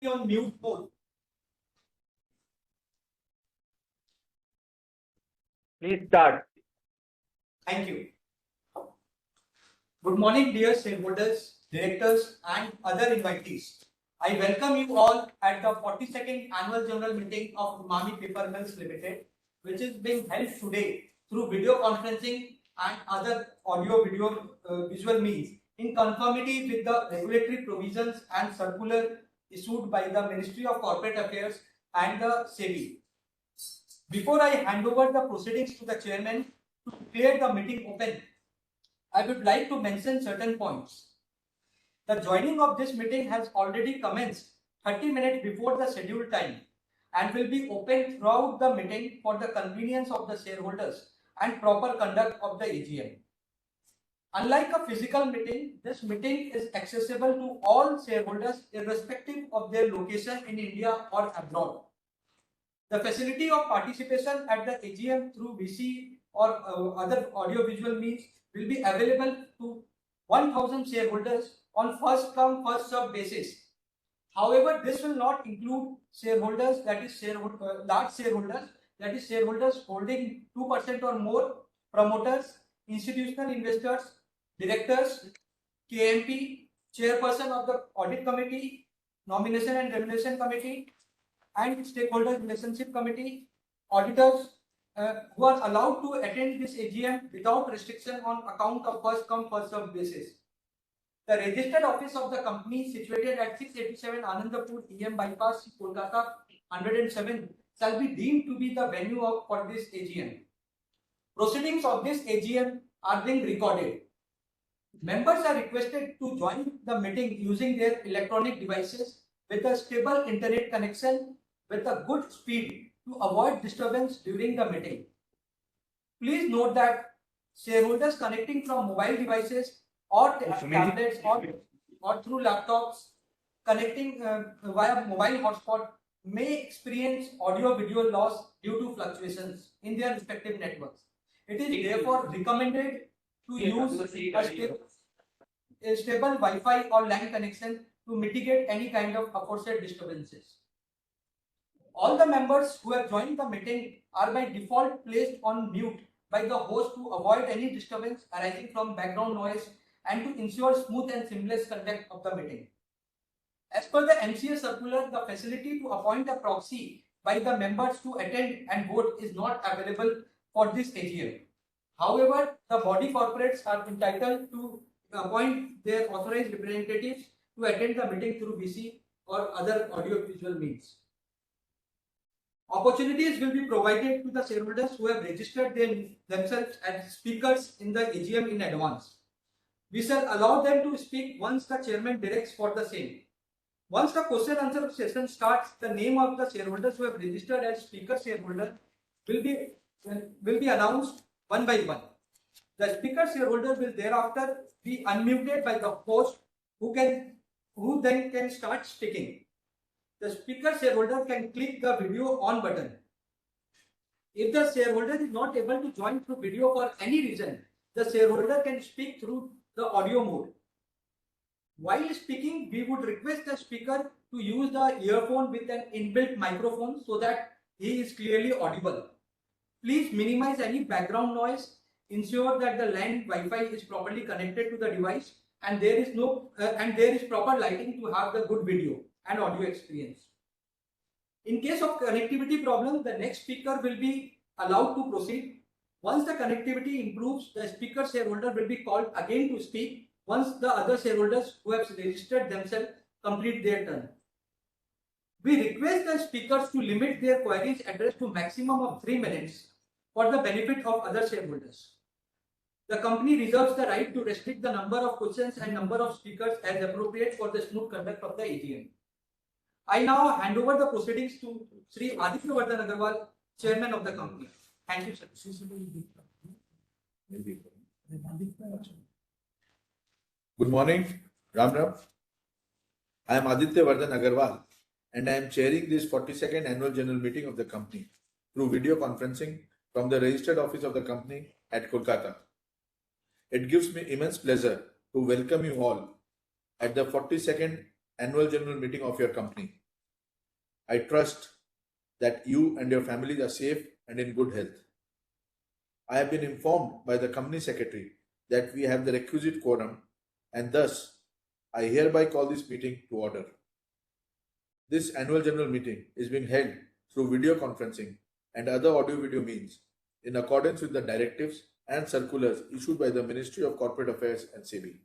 on mute mode. Please start. Thank you. Good morning, dear shareholders, directors, and other invitees. I welcome you all at the 42nd Annual General Meeting of Emami Paper Mills Limited, which is being held today through video conferencing and other visual means in conformity with the regulatory provisions and circular issued by the Ministry of Corporate Affairs and the SEBI. Before I hand over the proceedings to the chairman to declare the meeting open, I would like to mention certain points. The joining of this meeting has already commenced 30 minutes before the scheduled time and will be open throughout the meeting for the convenience of the shareholders and proper conduct of the AGM. Unlike a physical meeting, this meeting is accessible to all shareholders irrespective of their location in India or abroad. The facility of participation at the AGM through VC or other audio-visual means will be available to 1,000 shareholders on first come first served basis. However, this will not include shareholders, large shareholders, that is shareholders holding 2% or more, promoters, institutional investors, directors, KMP, chairperson of the audit committee, nomination and remuneration committee, and stakeholder relationship committee, auditors who are allowed to attend this AGM without restriction on account of first come first served basis. The registered office of the company situated at 687 Anandapur EM Bypass, Kolkata 107 shall be deemed to be the venue for this AGM. Proceedings of this AGM are being recorded. Members are requested to join the meeting using their electronic devices with a stable internet connection with a good speed to avoid disturbance during the meeting. Please note that shareholders connecting from mobile devices or tablets or through laptops connecting via mobile hotspot may experience audio-video loss due to fluctuations in their respective networks. It is therefore recommended to use a stable Wi-Fi or LAN connection to mitigate any kind of aforesaid disturbances. All the members who have joined the meeting are by default placed on mute by the host to avoid any disturbance arising from background noise and to ensure smooth and seamless conduct of the meeting. As per the MCA circular, the facility to appoint a proxy by the members to attend and vote is not available for this AGM. However, the body corporates are entitled to appoint their authorized representatives to attend the meeting through VC or other audio-visual means. Opportunities will be provided to the shareholders who have registered themselves as speakers in the AGM in advance. We shall allow them to speak once the chairman directs for the same. Once the question answer session starts, the name of the shareholders who have registered as speaker shareholder will be announced one by one. The speaker shareholder will thereafter be unmuted by the host who then can start speaking. The speaker shareholder can click the video on button. If the shareholder is not able to join through video for any reason, the shareholder can speak through the audio mode. While speaking, we would request the speaker to use the earphone with an inbuilt microphone so that he is clearly audible. Please minimize any background noise. Ensure that the LAN Wi-Fi is properly connected to the device and there is proper lighting to have the good video and audio experience. In case of connectivity problem, the next speaker will be allowed to proceed. Once the connectivity improves, the speaker shareholder will be called again to speak once the other shareholders who have registered themselves complete their turn. We request the speakers to limit their queries addressed to maximum of 3 minutes for the benefit of other shareholders. The company reserves the right to restrict the number of questions and number of speakers as appropriate for the smooth conduct of the AGM. I now hand over the proceedings to Sri Aditya Vardhan Agarwal, Chairman of the company. Thank you, sir. Good morning, Ram Ram. I am Aditya Vardhan Agarwal and I am chairing this 42nd Annual General Meeting of the company through video conferencing from the registered office of the company at Kolkata. It gives me immense pleasure to welcome you all at the 42nd Annual General Meeting of your company. I trust that you and your families are safe and in good health. I have been informed by the company secretary that we have the requisite quorum, and thus I hereby call this meeting to order. This annual general meeting is being held through video conferencing and other audio-video means in accordance with the directives and circulars issued by the Ministry of Corporate Affairs and SEBI.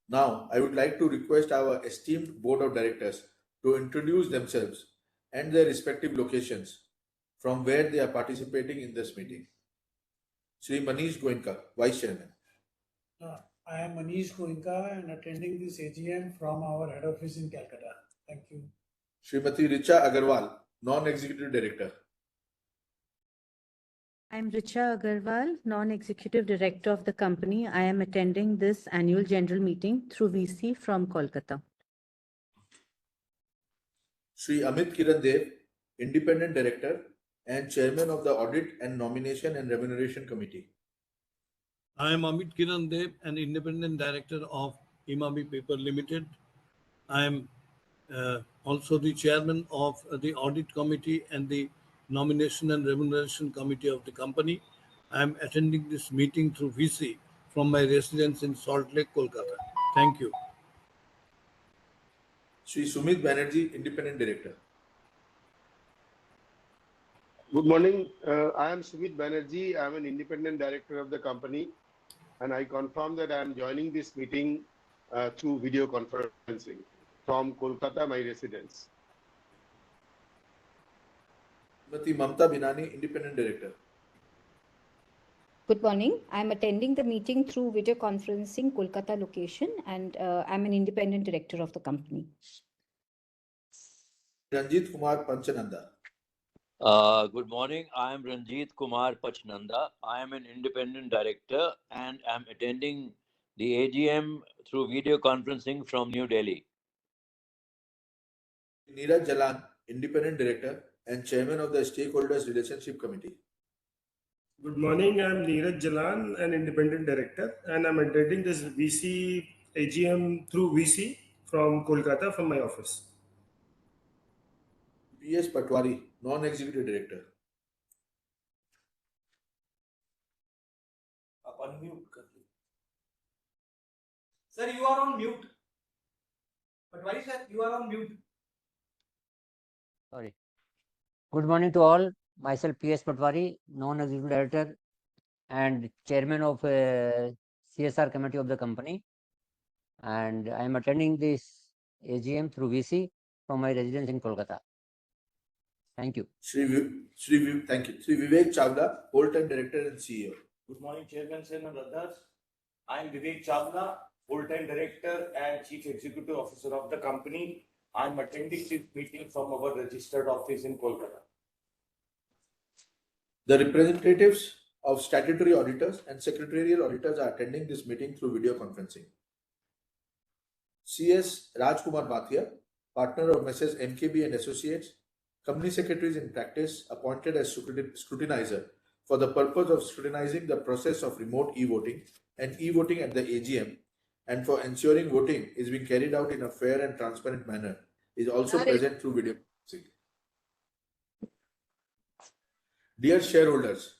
Now, I would like to request our esteemed Board of Directors to introduce themselves and their respective locations from where they are participating in this meeting. Shri Manish Goenka, Vice Chairman. I am Manish Goenka and attending this AGM from our head office in Calcutta. Thank you. Srimati Richa Agarwal, Non-Executive Director. I'm Richa Agarwal, Non-Executive Director of the company. I am attending this annual general meeting through VC from Kolkata. Shri Amit Kiran Dev, Independent Director and Chairman of the Audit and Nomination and Remuneration Committee. I am Amit Kiran Dev, an Independent Director of Emami Paper Limited. I am also the Chairman of the Audit Committee and the Nomination and Remuneration Committee of the company. I am attending this meeting through VC from my residence in Salt Lake, Kolkata. Thank you. Shri Sumit Banerjee, Independent Director. Good morning. I am Sumit Banerjee. I am an independent director of the company, and I confirm that I am joining this meeting through video conferencing from Kolkata, my residence. Srimati Mamta Binani, Independent Director. Good morning. I'm attending the meeting through video conferencing Kolkata location, and I'm an independent director of the company. Ranjit Kumar Panchananda. Good morning. I am Ranjit Kumar Pachnanda. I am an independent director and am attending the AGM through video conferencing from New Delhi. Neeraj Jalan, Independent Director and Chairman of the Stakeholders Relationship Committee. Good morning, I'm Neeraj Jalan, an independent director, and I'm attending this VC AGM through VC from Kolkata from my office. P.S. Patwari, Non-Executive Director. Sir, you are on mute. Patwari sir, you are on mute. Sorry. Good morning to all. Myself, P.S. Patwari, Non-Executive Director and Chairman of CSR Committee of the company. And I am attending this AGM through VC from my residence in Kolkata. Thank you. Thank you. Shri Vivek Chavla, Whole-Time Director and CEO. Good morning, Chairman, sir, and others. I am Vivek Chavla, Full-Time Director and Chief Executive Officer of the company. I am attending this meeting from our registered office in Kolkata. The representatives of statutory auditors and secretarial auditors are attending this meeting through video conferencing. C.S. Rajkumar Bhatia, partner of Messrs. MKB and Associates, company secretaries in practice appointed as scrutinizer for the purpose of scrutinizing the process of remote e-voting and e-voting at the AGM and for ensuring voting is being carried out in a fair and transparent manner, is also present through video conferencing. Dear shareholders,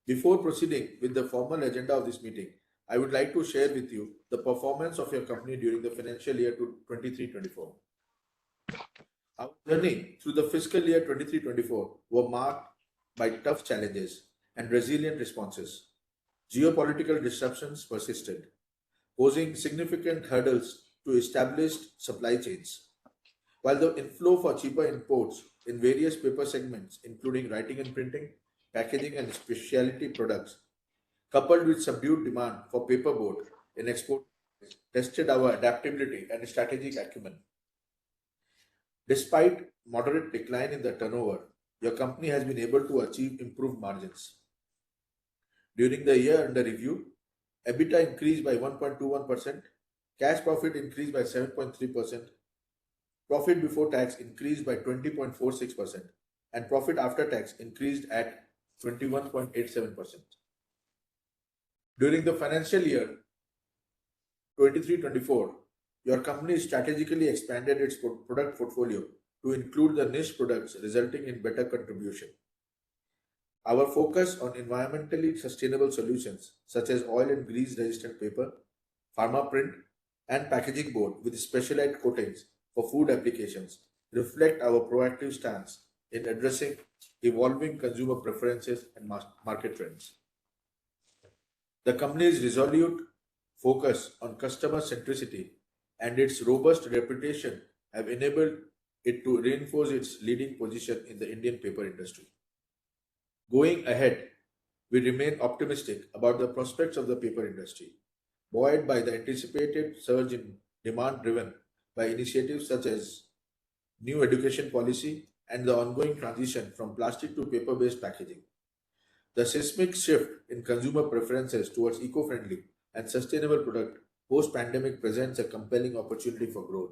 before proceeding with the formal agenda of this meeting, I would like to share with you the performance of your company during the financial year 23-24. Our journey through the fiscal year 23-24 were marked by tough challenges and resilient responses. Geopolitical disruptions persisted, posing significant hurdles to established supply chains. While the inflow for cheaper imports in various paper segments, including writing and printing, packaging and specialty products, coupled with subdued demand for paperboard in export, tested our adaptability and strategic acumen. Despite moderate decline in the turnover, your company has been able to achieve improved margins. During the year under review, EBITDA increased by 1.21%, cash profit increased by 7.3%, profit before tax increased by 20.46%, and profit after tax increased at 21.87%. During the financial year 23-24, your company strategically expanded its product portfolio to include the niche products, resulting in better contribution. Our focus on environmentally sustainable solutions such as oil and grease resistant paper, pharma print, and packaging board with specialized coatings for food applications reflect our proactive stance in addressing evolving consumer preferences and market trends. The company's resolute focus on customer centricity and its robust reputation have enabled it to reinforce its leading position in the Indian paper industry. Going ahead, we remain optimistic about the prospects of the paper industry, buoyed by the anticipated surge in demand driven by initiatives such as new education policy and the ongoing transition from plastic to paper-based packaging. The seismic shift in consumer preferences towards eco-friendly and sustainable product post-pandemic presents a compelling opportunity for growth.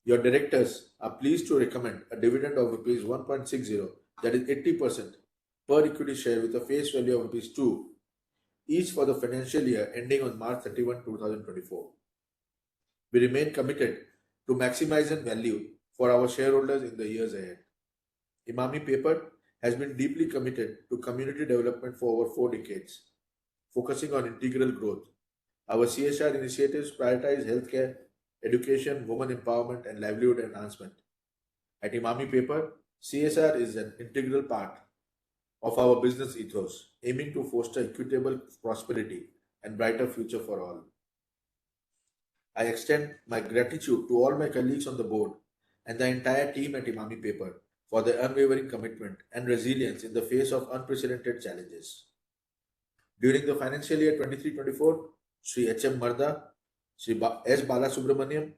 Your directors are pleased to recommend a dividend of rupees 1.60, that is 80% per equity share with a face value of rupees 2, each for the financial year ending on March 31, 2024. We remain committed to maximizing value for our shareholders in the years ahead. Emami Paper has been deeply committed to community development for over 4 decades, focusing on integral growth. Our CSR initiatives prioritize healthcare, education, women empowerment, and livelihood enhancement. At Emami Paper, CSR is an integral part of our business ethos, aiming to foster equitable prosperity and brighter future for all. I extend my gratitude to all my colleagues on the board and the entire team at Emami Paper for their unwavering commitment and resilience in the face of unprecedented challenges. During the financial year 23-24, Sri H.M. Marda, Sri S. Balasubramaniam,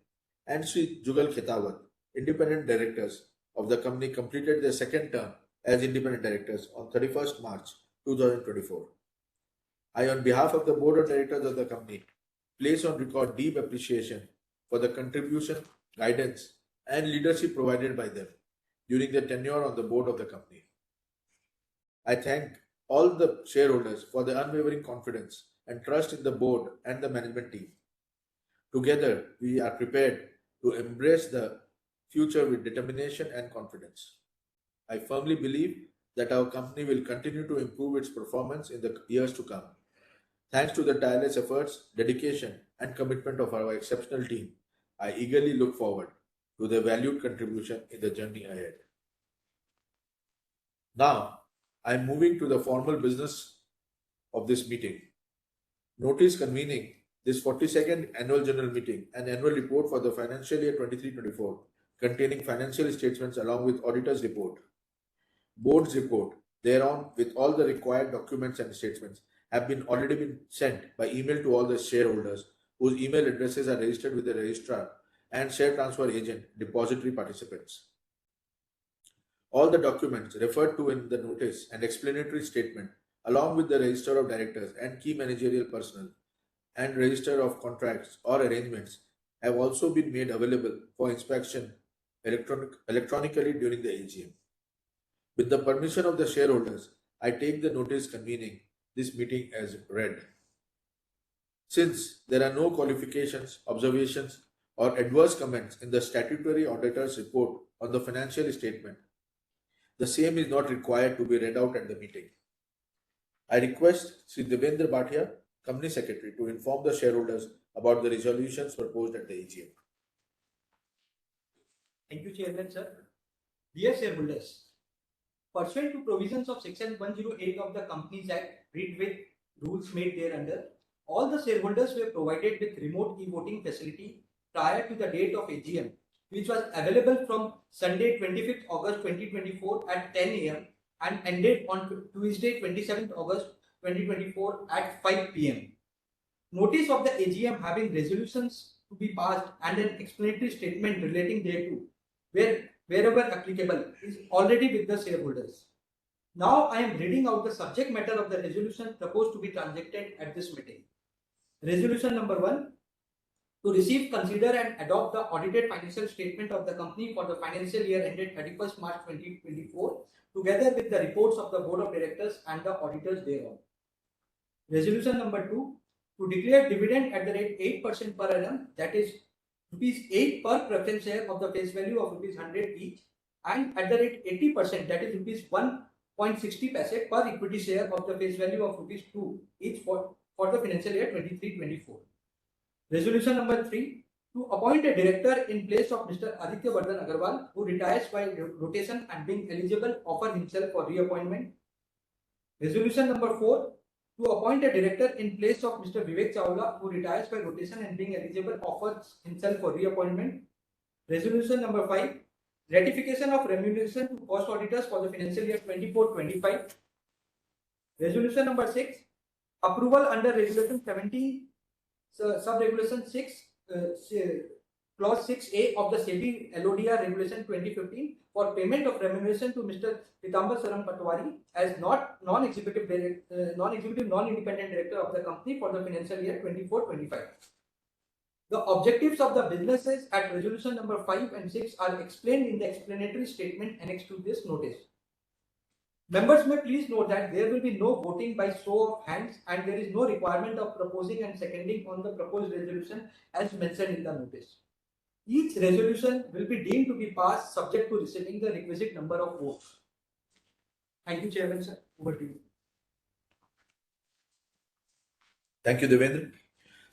and Sri Jugal Khetawat, independent directors of the company, completed their second term as independent directors on 31st March 2024. I, on behalf of the board of directors of the company, place on record deep appreciation for the contribution, guidance, and leadership provided by them during their tenure on the board of the company. I thank all the shareholders for their unwavering confidence and trust in the board and the management team. Together, we are prepared to embrace the future with determination and confidence. I firmly believe that our company will continue to improve its performance in the years to come. Thanks to the tireless efforts, dedication, and commitment of our exceptional team, I eagerly look forward to their valued contribution in the journey ahead. Now, I am moving to the formal business of this meeting. Notice convening this 42nd annual general meeting and annual report for the financial year 23-24, containing financial statements along with auditor's report, board's report thereon with all the required documents and statements have already been sent by email to all the shareholders whose email addresses are registered with the registrar and share transfer agent depository participants. All the documents referred to in the notice and explanatory statement, along with the register of directors and key managerial personnel and register of contracts or arrangements, have also been made available for inspection electronically during the AGM. With the permission of the shareholders, I take the notice convening this meeting as read. Since there are no qualifications, observations, or adverse comments in the statutory auditor's report on the financial statement, the same is not required to be read out at the meeting. I request Sri Devendra Bhatia, Company Secretary, to inform the shareholders about the resolutions proposed at the AGM. Thank you, Chairman, sir. Dear shareholders, pursuant to provisions of Section 108 of the Companies Act, read with rules made thereunder, all the shareholders were provided with remote e-voting facility prior to the date of AGM, which was available from Sunday 25th August 2024 at 10 a.m. and ended on Tuesday 27th August 2024 at 5 p.m. Notice of the AGM having resolutions to be passed and an explanatory statement relating thereto, wherever applicable, is already with the shareholders. Now I am reading out the subject matter of the resolution proposed to be transacted at this meeting. Resolution number 1. To receive, consider and adopt the audited financial statement of the company for the financial year ended 31st March 2024, together with the reports of the Board of Directors and the auditors thereon. Resolution number 2. To declare dividend at the rate 8% per annum, that is rupees 8 per preference share of the face value of rupees 100 each, and at the rate 80%, that is rupees 1.60 paise per equity share of the face value of rupees 2 each for the financial year 23-24. Resolution number 3, to appoint a director in place of Mr. Aditya Vardhan Agarwal, who retires by rotation and being eligible, offer himself for reappointment. Resolution number 4, to appoint a director in place of Mr. Vivek Chawla, who retires by rotation and being eligible, offers himself for reappointment. Resolution number 5, ratification of remuneration to cost auditors for the financial year 24-25. Resolution number 6, approval under Regulation 17, Sub-Regulation 6, Clause 6A of the SEBI LODR Regulation 2015 for payment of remuneration to Mr. Pitambar Saram Patwari as non-executive, non-independent director of the company for the financial year 24-25. The objectives of the businesses at resolution number 5 and 6 are explained in the explanatory statement annexed to this notice. Members may please note that there will be no voting by show of hands, and there is no requirement of proposing and seconding on the proposed resolution as mentioned in the notice. Each resolution will be deemed to be passed subject to receiving the requisite number of votes. Thank you, Chairman, sir. Over to you. Thank you, Devendra.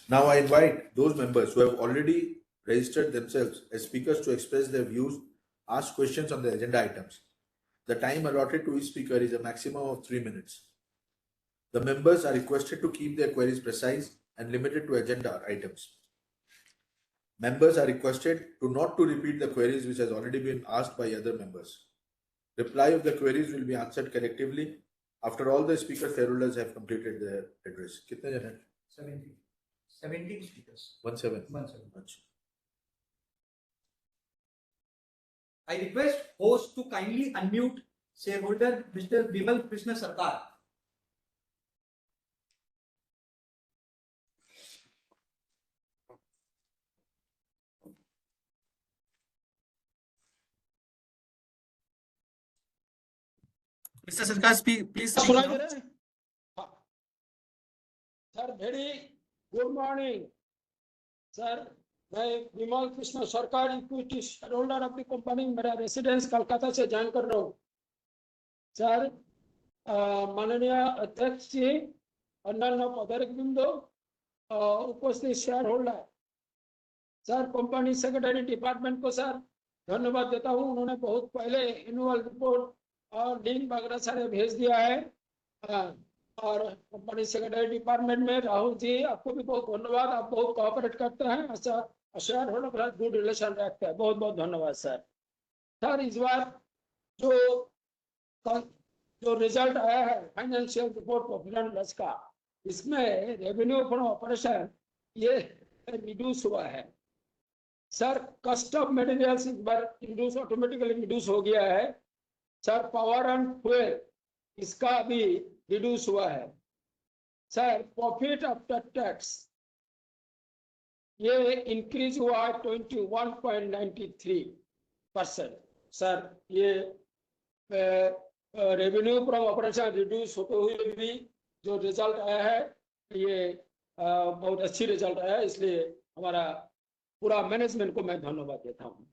Now I invite those members who have already registered themselves as speakers to express their views, ask questions on the agenda items. The time allotted to each speaker is a maximum of 3 minutes. The members are requested to keep their queries precise and limited to agenda items. Members are requested not to repeat the queries which has already been asked by other members. Reply of the queries will be answered collectively after all the speaker shareholders have completed their address. Kitne jan hai? 17 speakers. 17. I request host to kindly unmute shareholder Mr. Bimal Krishna Sarkar. Mr. Sarkar, please speak. Sir, very good morning. Sir, मैं विमल कृष्ण सरकार equity share holder of the company, मेरा residence Calcutta से join कर रहा हूँ. Sir, माननीय अध्यक्ष जी, अन्य पदाधिकारीवृंद, उपस्थित share holder, sir, company secretary department को सर धन्यवाद देता हूँ. उन्होंने बहुत पहले एनुअल रिपोर्ट और लिंक वगैरह सारे भेज दिया है. और कंपनी सेक्रेटरी डिपार्टमेंट में राहुल जी, आपको भी बहुत धन्यवाद. आप बहुत कोऑपरेट करते हैं. अच्छा, शेयर होल्डर के साथ गुड रिलेशन रखते हैं. बहुत बहुत धन्यवाद सर. सर, इस बार जो रिजल्ट आया है financial report profit and loss का, इसमें रेवेन्यू फ्रॉम ऑपरेशन ये रिड्यूस हुआ है. सर, कॉस्ट ऑफ मटेरियल्स इस बार रिड्यूस, ऑटोमेटिकली रिड्यूस हो गया है. सर, पावर एंड फ्यूल इसका भी रिड्यूस हुआ है. सर, प्रॉफिट आफ्टर टैक्स ये इंक्रीज हुआ 21.93%. सर, ये रेवेन्यू फ्रॉम ऑपरेशन रिड्यूस होते हुए भी जो रिजल्ट आया है ये बहुत अच्छी रिजल्ट आया है. इसलिए हमारा पूरा मैनेजमेंट को मैं धन्यवाद देता हूँ.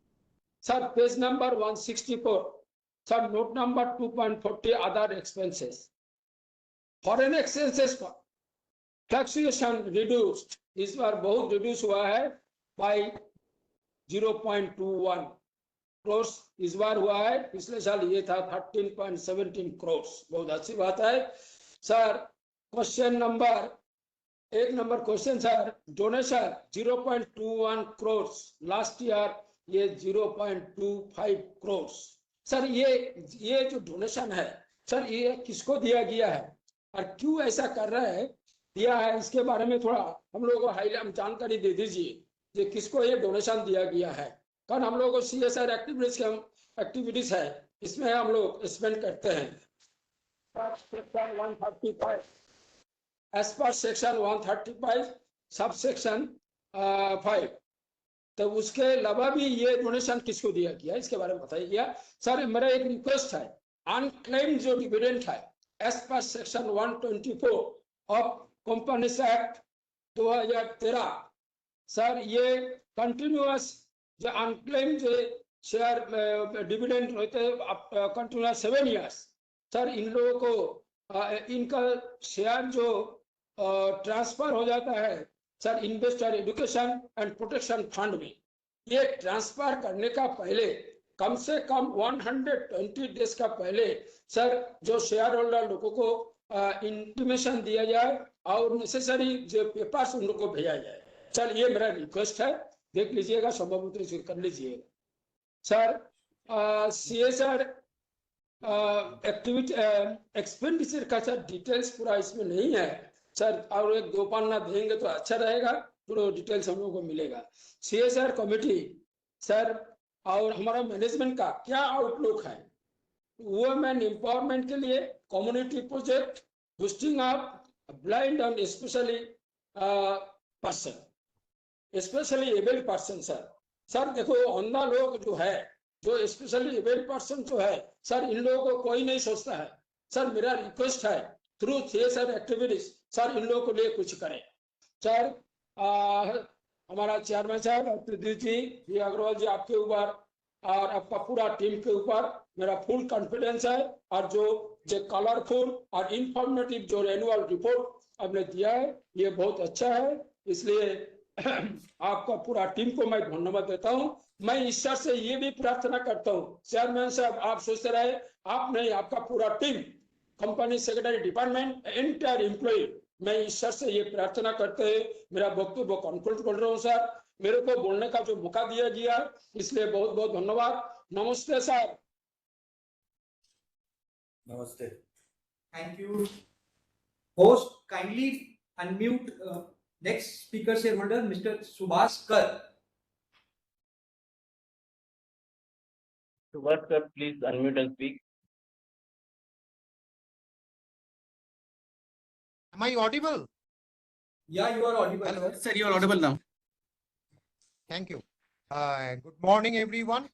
Sir, page number 164, sir, note number 2.40 other expenses, foreign exchanges का फ्लक्चुएशन रिड्यूस्ड, इस बार बहुत रिड्यूस हुआ है बाय 0.21 करोड़ इस बार हुआ है. पिछले साल ये था 13.17 करोड़. बहुत अच्छी बात है. Sir, question number 1 number question sir, donation 0.21 crore, last year ये 0.25 करोड़. सर, ये जो डोनेशन है सर, ये किसको दिया गया है और क्यों ऐसा कर रहे हैं दिया है, इसके बारे में थोड़ा हम लोगों को हाईलाइट जानकारी दे दीजिए. ये किसको ये डोनेशन दिया गया है? कारण हम लोगों को CSR एक्टिविटीज है, इसमें हम लोग स्पेंड करते हैं. Section 135, as per section 135 sub section 5, तो उसके अलावा भी ये डोनेशन किसको दिया गया इसके बारे में बताइए. सर, मेरा एक रिक्वेस्ट है, अनक्लेम्ड जो डिविडेंड है as per section 124 of companies act 2013, sir, ये कंटिन्यूअस जो अनक्लेम जो शेयर डिविडेंड रहते हैं कंटिन्यूअस 7 years, सर इन लोगों को इनका शेयर जो ट्रांसफर हो जाता है sir investor education and protection fund में, ये ट्रांसफर करने का पहले कम से कम 120 डेज का पहले सर जो शेयर होल्डर लोगों को इंटीमेशन दिया जाए और नेसेसरी जो पेपर्स उन लोगों को भेजा जाए। सर ये मेरा रिक्वेस्ट है, देख लीजिएगा, संभव हो तो कर लीजिएगा। सर CSR एक्टिविटी एक्सपेंडिचर का सर डिटेल्स पूरा इसमें नहीं है सर, और एक 2 पन्ना देंगे तो अच्छा रहेगा, पूरा डिटेल्स हम लोगों को मिलेगा। CSR कमेटी सर और हमारा मैनेजमेंट का क्या आउटलुक है, वुमेन एम्पावरमेंट के लिए community project, boosting up blind and specially person, specially abled person. Sir देखो अंधा लोग जो है, जो स्पेशली एबल्ड पर्सन जो है सर, इन लोगों को कोई नहीं सोचता है। सर मेरा रिक्वेस्ट है थ्रू CSR एक्टिविटीज सर इन लोगों के लिए कुछ करें। सर हमारा चेयरमैन साहब त्रिदीप जी अग्रवाल जी, आपके ऊपर और आपका पूरा टीम के ऊपर मेरा फुल कॉन्फिडेंस है, और जो कलरफुल और इंफॉर्मेटिव जो एनुअल रिपोर्ट आपने दिया है ये बहुत अच्छा है, इसलिए आपका पूरा टीम को मैं धन्यवाद देता हूं। मैं ईश्वर से ये भी प्रार्थना करता हूं, चेयरमैन साहब आप सोचते रहे, आप नहीं, आपका पूरा team, company secretary department, entire employ, मैं ईश्वर से ये प्रार्थना करते हैं, मेरा वक्तव्य कंक्लूड कर रहा हूँ सर, मेरे को बोलने का जो मौका दिया गया इसलिए बहुत बहुत धन्यवाद। नमस्ते सर। नमस्ते। Thank you. Host, kindly unmute next speaker shareholder, Mr. Subhash Kar. Subhash sir, please unmute and speak. Am I audible? Yeah, you are audible. Hello. Sir, you are audible now. Thank you. Good morning, everyone,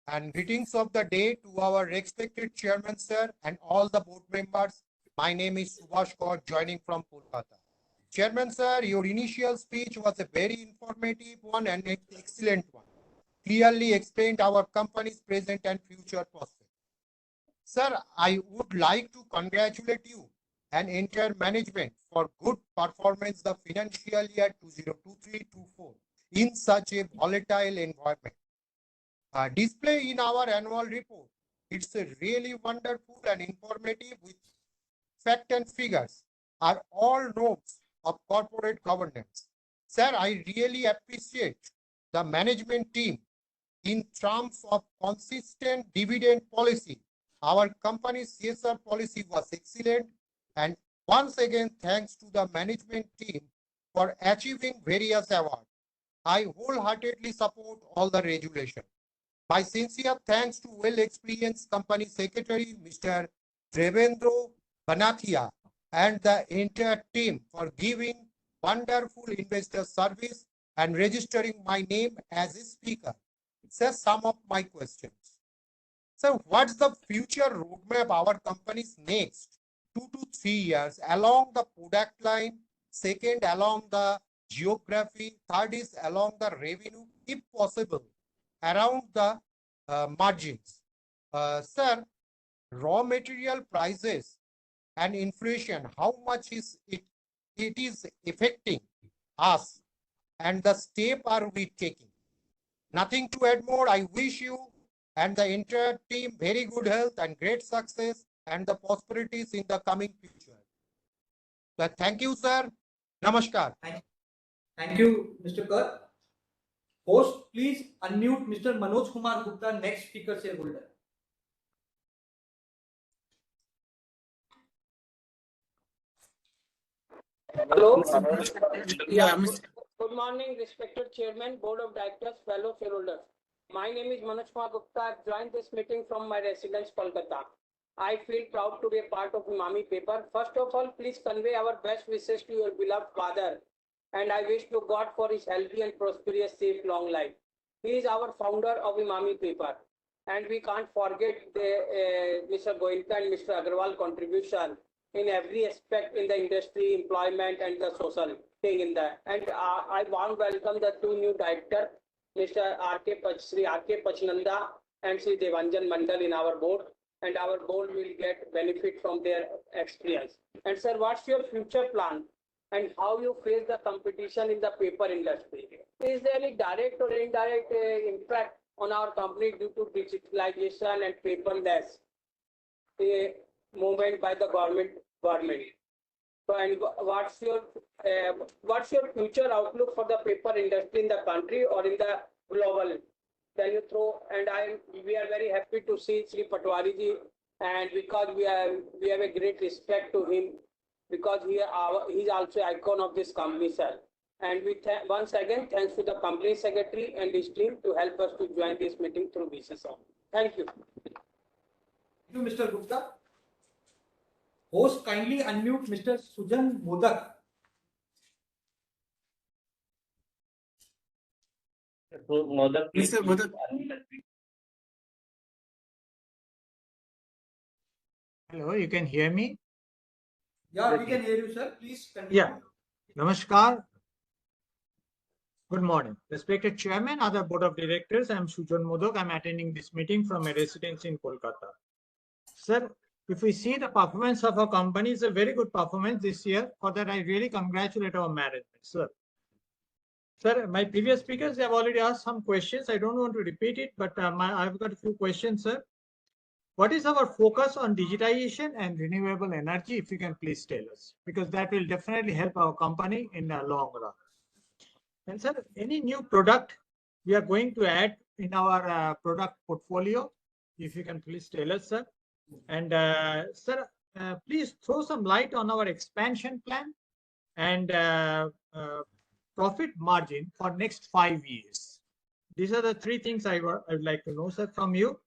and greetings of the day to our respected chairman, sir, and all the board members. My name is Subhash Kaur, joining from Kolkata. Chairman, sir, your initial speech was a very informative one and an excellent one. Clearly explained our company's present and future prospects. Sir, I would like to congratulate you and entire management for good performance the financial year 2023-24 in such a volatile environment. Display in our annual report, it's a really wonderful and informative with fact and figures are all notes of corporate governance. Sir, I really appreciate the management team in terms of consistent dividend policy. Our company's CSR policy was excellent, and once again, thanks to the management team for achieving various awards. I wholeheartedly support all the regulations. My sincere thanks to well-experienced company secretary, Mr. Devendra Banathia, and the entire team for giving wonderful investor service and registering my name as a speaker. Sir, some of my questions. So, what's the future roadmap our company's next 2 to 3 years along the product line? Second, along the geography. Third is along the revenue, if possible, around the margins. Sir, raw material prices and inflation, how much is it is affecting us, and the step are we taking? Nothing to add more. I wish you and the entire team very good health and great success and the prosperities in the coming future. So, thank you, sir. Namaskar. Thank you, Mr. Kar. Host, please unmute Mr. Manoj Kumar Gupta, next speaker shareholder. Hello. Yeah, Good morning, respected chairman, board of directors, fellow shareholders. My name is Manoj Kumar Gupta. I've joined this meeting from my residence, Kolkata. I feel proud to be a part of Emami paper. First of all, please convey our best wishes to your beloved father, and I wish to God for his healthy and prosperous, safe, long life. He is our founder of Emami paper, and we can't forget Mr. Goenka and Mr. Agarwal contribution in every aspect in the industry, employment, and the social. staying in that. And I want to welcome the two new directors, Mr. Sri R.K. Pachnanda and Sri Devanjan Mandal in our board. And our board will get benefit from their experience. And sir, what's your future plan and how you face the competition in the paper industry? Is there any direct or indirect impact on our company due to digitalization and paperless movement by the government? So, and what's your future outlook for the paper industry in the country or in the global? Can you throw? And we are very happy to see Sri Patwari ji, and because we have a great respect to him, because he's also icon of this company, sir. And we once again thanks to the company secretary and his team to help us to join this meeting through VCSO. Thank you. Thank you, Mr. Gupta. Host, kindly unmute Mr. Sujan Modak. So, Modak, please. Mr. Modak. Hello, you can hear me? Yeah, we can hear you, sir. Please continue. Yeah. Namaskar. Good morning. Respected Chairman, other Board of Directors, I am Sujan Modak. I am attending this meeting from a residence in Kolkata. Sir, if we see the performance of our company, it's a very good performance this year. For that, I really congratulate our management, sir. Sir, my previous speakers have already asked some questions. I don't want to repeat it, but I've got a few questions, sir. What is our focus on digitization and renewable energy, if you can please tell us? Because that will definitely help our company in the long run. And sir, any new product we are going to add in our product portfolio, if you can please tell us, sir. And sir, please throw some light on our expansion plan and profit margin for next 5 years. These are the three things I would like to know, sir, from you.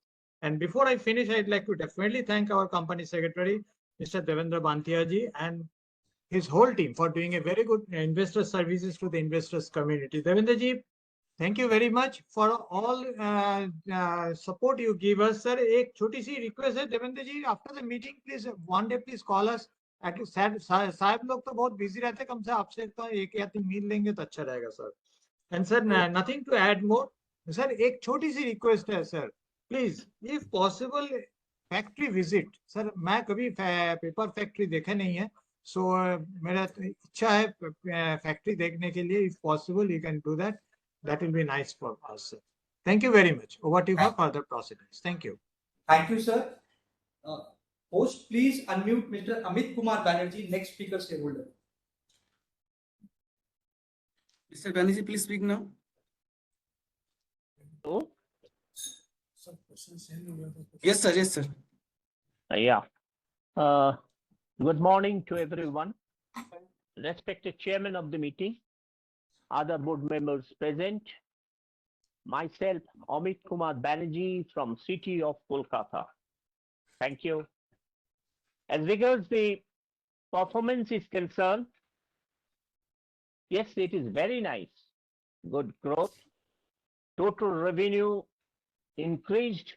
And before I finish, I'd like to definitely thank our company secretary, Mr. Devendra Bantiaji, and his whole team for doing a very good investor services to the investors community. Devendraji, thank you very much for all support you give us, sir. एक छोटी सी request है, Devendraji, after the meeting, please one day please call us. At least साहब लोग तो बहुत busy रहते हैं, कम से आपसे तो एक या तीन मील लेंगे तो अच्छा रहेगा, sir. And sir, nothing to add more. Sir, एक छोटी सी request है, sir. Please, if possible, factory visit. Sir, मैं कभी paper factory देखा नहीं है. So मेरा इच्छा है factory देखने के लिए. If possible, you can do that. That will be nice for us, sir. Thank you very much. Over to you for further proceedings. Thank you. Thank you, sir. Host, please unmute Mr. Amit Kumar Banerjee, next speaker stakeholder. Mr. Banerjee, please speak now. Oh? Yes, sir. Yes, sir. Yeah. Good morning to everyone. Respected chairman of the meeting, other board members present, myself, Amit Kumar Banerjee from city of Kolkata. Thank you. As regards the performance is concerned, yes, it is very nice. Good growth. Total revenue increased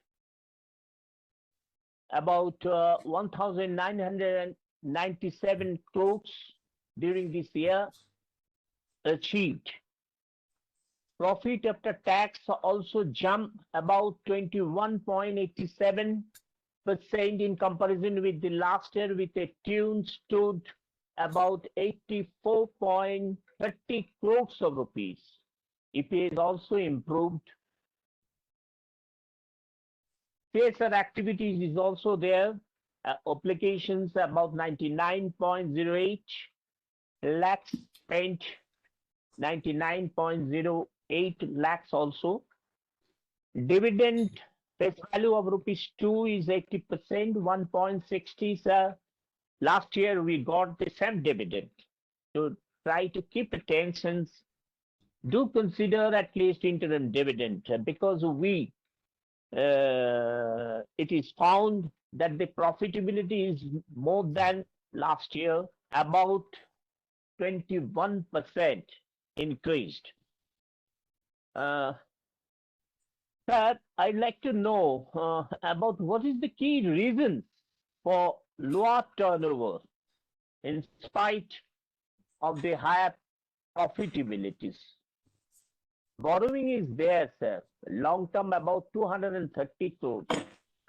about 1,997 crores during this year achieved. Profit after tax also jumped about 21.87% in comparison with the last year, with a tune stood about 84.30 crores of rupees. EPS also improved. CSR activities is also there. Applications about 99.08 lakhs spent, 99.08 lakhs also. Dividend face value of ₹2 is 80%, 1.60, sir. Last year we got the same dividend. To try to keep attentions, do consider at least interim dividend, because it is found that the profitability is more than last year, about 21% increased. Sir, I'd like to know about what is the key reason for lower turnover in spite of the higher profitabilities. Borrowing is there, sir. Long term about 230 crores.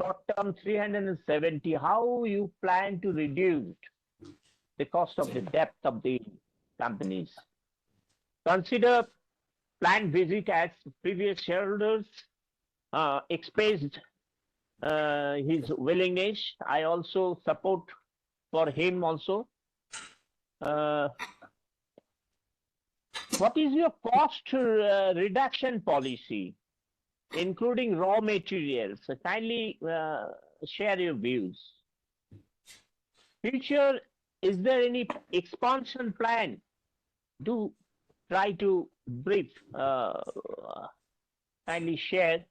Short term 370. How you plan to reduce the cost of the debt of the companies? Consider planned visit as previous shareholders expressed his willingness. I also support for him also. What is your cost reduction policy, including raw materials? So kindly share your views. Future, is there any expansion plan? Do try to brief, kindly share.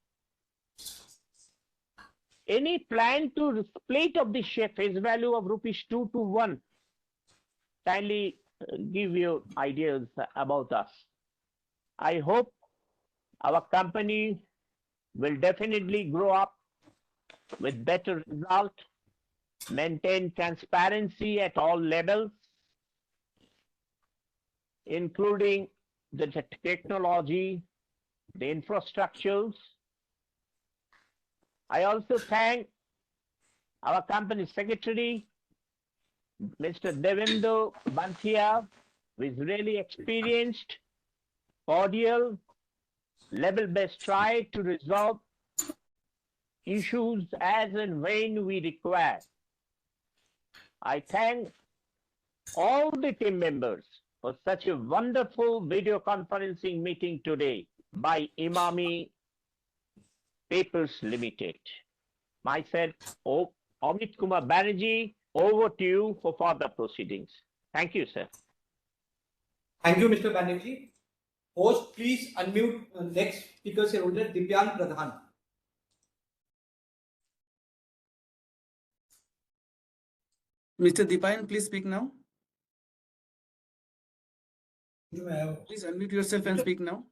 Any plan to split of the share face value of rupees 2 to 1? Kindly give your ideas about us. I hope our company will definitely grow up with better result, maintain transparency at all levels, including the technology, the infrastructures. I also thank our company secretary, Mr. Devendra Banthia, who is really experienced, cordial, level-based try to resolve issues as and when we require. I thank all the team members for such a wonderful video conferencing meeting today by Emami Papers Limited. Myself, Amit Kumar Banerjee, over to you for further proceedings. Thank you, sir. Thank you, Mr. Banerjee. Host, please unmute next speaker shareholder, Divyang Pradhan. Mr. Dipayan, please speak now. Please unmute yourself and speak now.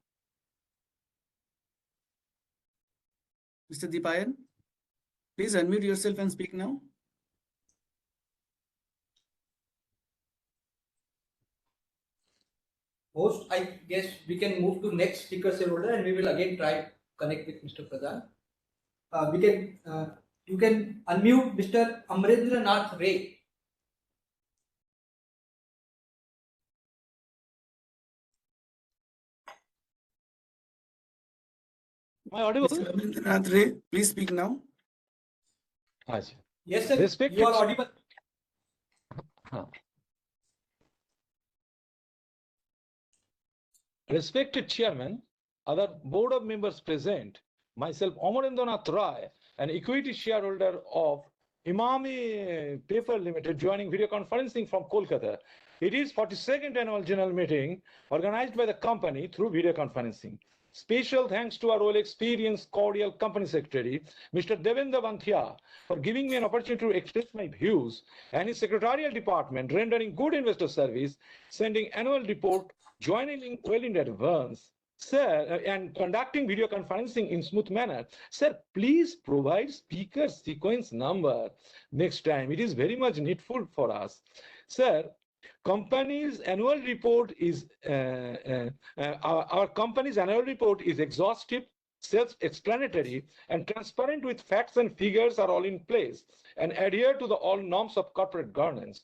Mr. Dipayan, please unmute yourself and speak now. Host, I guess we can move to next speaker shareholder and we will again try connect with Mr. Pradhan. You can unmute Mr. Amrendra Nath Ray. Am I audible? Mr. Amrendra Nath Ray, please speak now. Hi, sir. Yes, sir. Respected, You are audible. Respected Chairman, other board of members present, myself Amrendra Nath Ray, an equity shareholder of Emami Paper Limited, joining video conferencing from Kolkata. It is 42nd annual general meeting organized by the company through video conferencing. Special thanks to our well-experienced, cordial company secretary, Mr. Devendra Banthia, for giving me an opportunity to express my views, and his secretarial department rendering good investor service, sending annual report, joining well in advance. Sir, and conducting video conferencing in smooth manner. Sir, please provide speaker sequence number next time. It is very much needful for us. Sir, company's annual report is our company's annual report is exhaustive, self-explanatory, and transparent, with facts and figures are all in place and adhere to the all norms of corporate governance.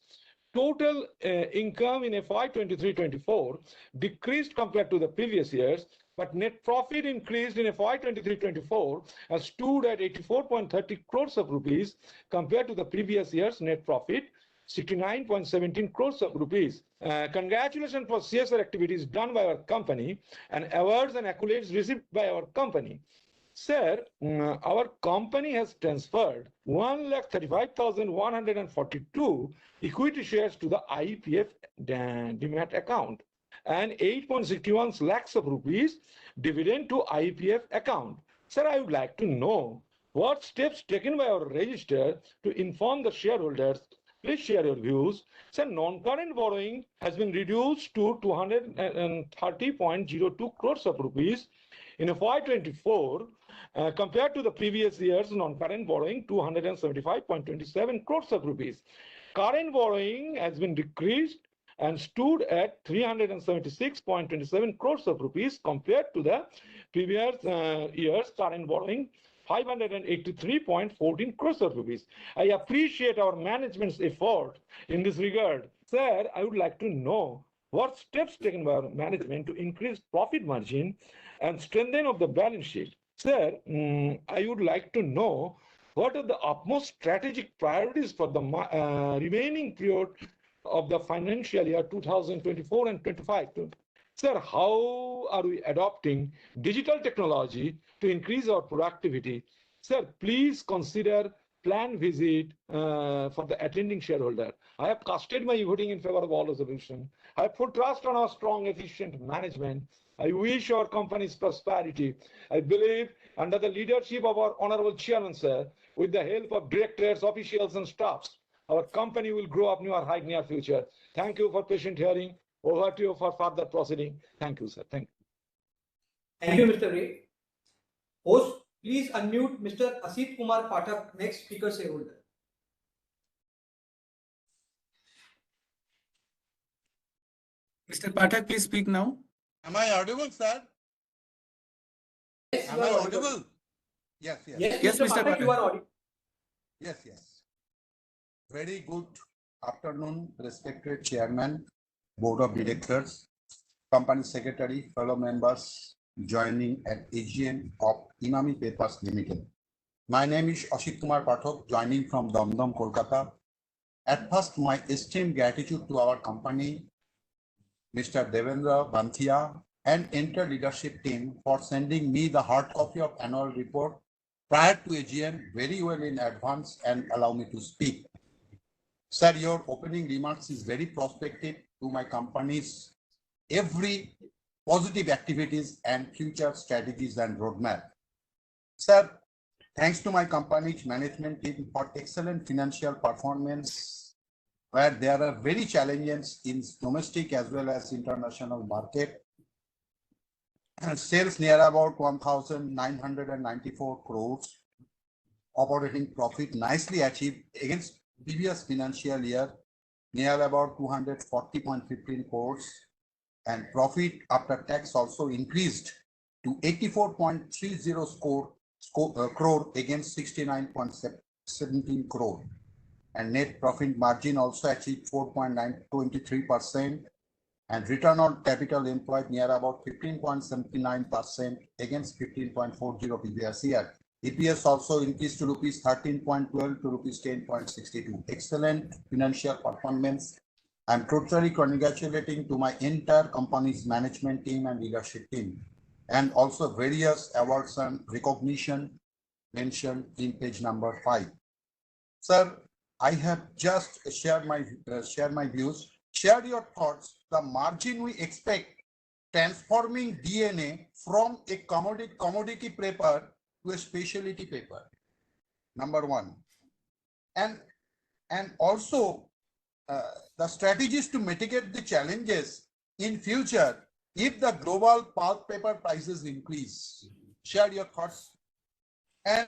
Total income in FY 23-24 decreased compared to the previous years, but net profit increased in FY 23-24 and stood at 84.30 crores of rupees compared to the previous year's net profit 69.17 crores of rupees. Congratulations for CSR activities done by our company and awards and accolades received by our company. Sir, our company has transferred 1,35,142 equity shares to the IPF demat account and 8.61 lakhs of rupees dividend to IPF account. Sir, I would like to know what steps taken by our register to inform the shareholders. Please share your views. Sir, non-current borrowing has been reduced to 230.02 crores of rupees in FY24 compared to the previous year's non-current borrowing 275.27 crores of rupees. Current borrowing has been decreased and stood at 376.27 crores of rupees compared to the previous year's current borrowing 583.14 crores of rupees. I appreciate our management's effort in this regard. Sir, I would like to know what steps taken by our management to increase profit margin and strengthen of the balance sheet. Sir, I would like to know what are the utmost strategic priorities for the remaining period of the financial year 2024 and 25. Sir, how are we adopting digital technology to increase our productivity? Sir, please consider planned visit for the attending shareholder. I have casted my voting in favor of all resolution. I have put trust on our strong, efficient management. I wish our company's prosperity. I believe under the leadership of our honorable chairman, sir, with the help of directors, officials, and staffs, our company will grow up near height near future. Thank you for patient hearing. Over to you for further proceeding. Thank you, sir. Thank you. Thank you, Mr. Ray. Host, please unmute Mr. Asit Kumar Pathak, next speaker shareholder. Mr. Pathak, please speak now. Am I audible, sir? Yes, Am I audible? Yes, yes. Yes, Mr. Pathak, you are audible. Yes, yes. Very good afternoon, respected Chairman, Board of Directors, Company Secretary, fellow members joining at AGM of Emami Papers Limited. My name is Asit Kumar Pathak, joining from Damdam, Kolkata. At first, my esteemed gratitude to our company, Mr. Devendra Banthia, and entire leadership team for sending me the hard copy of annual report prior to AGM very well in advance and allow me to speak. Sir, your opening remarks is very prospective to my company's every positive activities and future strategies and roadmap. Sir, thanks to my company's management team for excellent financial performance, where there are very challenges in domestic as well as international market. And sales near about 1,994 crores. Operating profit nicely achieved against previous financial year, near about 240.15 crores. And profit after tax also increased to 84.30 crore against 69.17 crore. And net profit margin also achieved 4.923%. And return on capital employed near about 15.79% against 15.40 previous year. EPS also increased to rupees 13.12 to rupees 10.62. Excellent financial performance. I'm totally congratulating to my entire company's management team and leadership team, and also various awards and recognition mentioned in page number 5. Sir, I have just shared my views. Share your thoughts. The margin we expect transforming DNA from a commodity paper to a specialty paper. Number one, and also the strategies to mitigate the challenges in future if the global pulp paper prices increase. Share your thoughts. And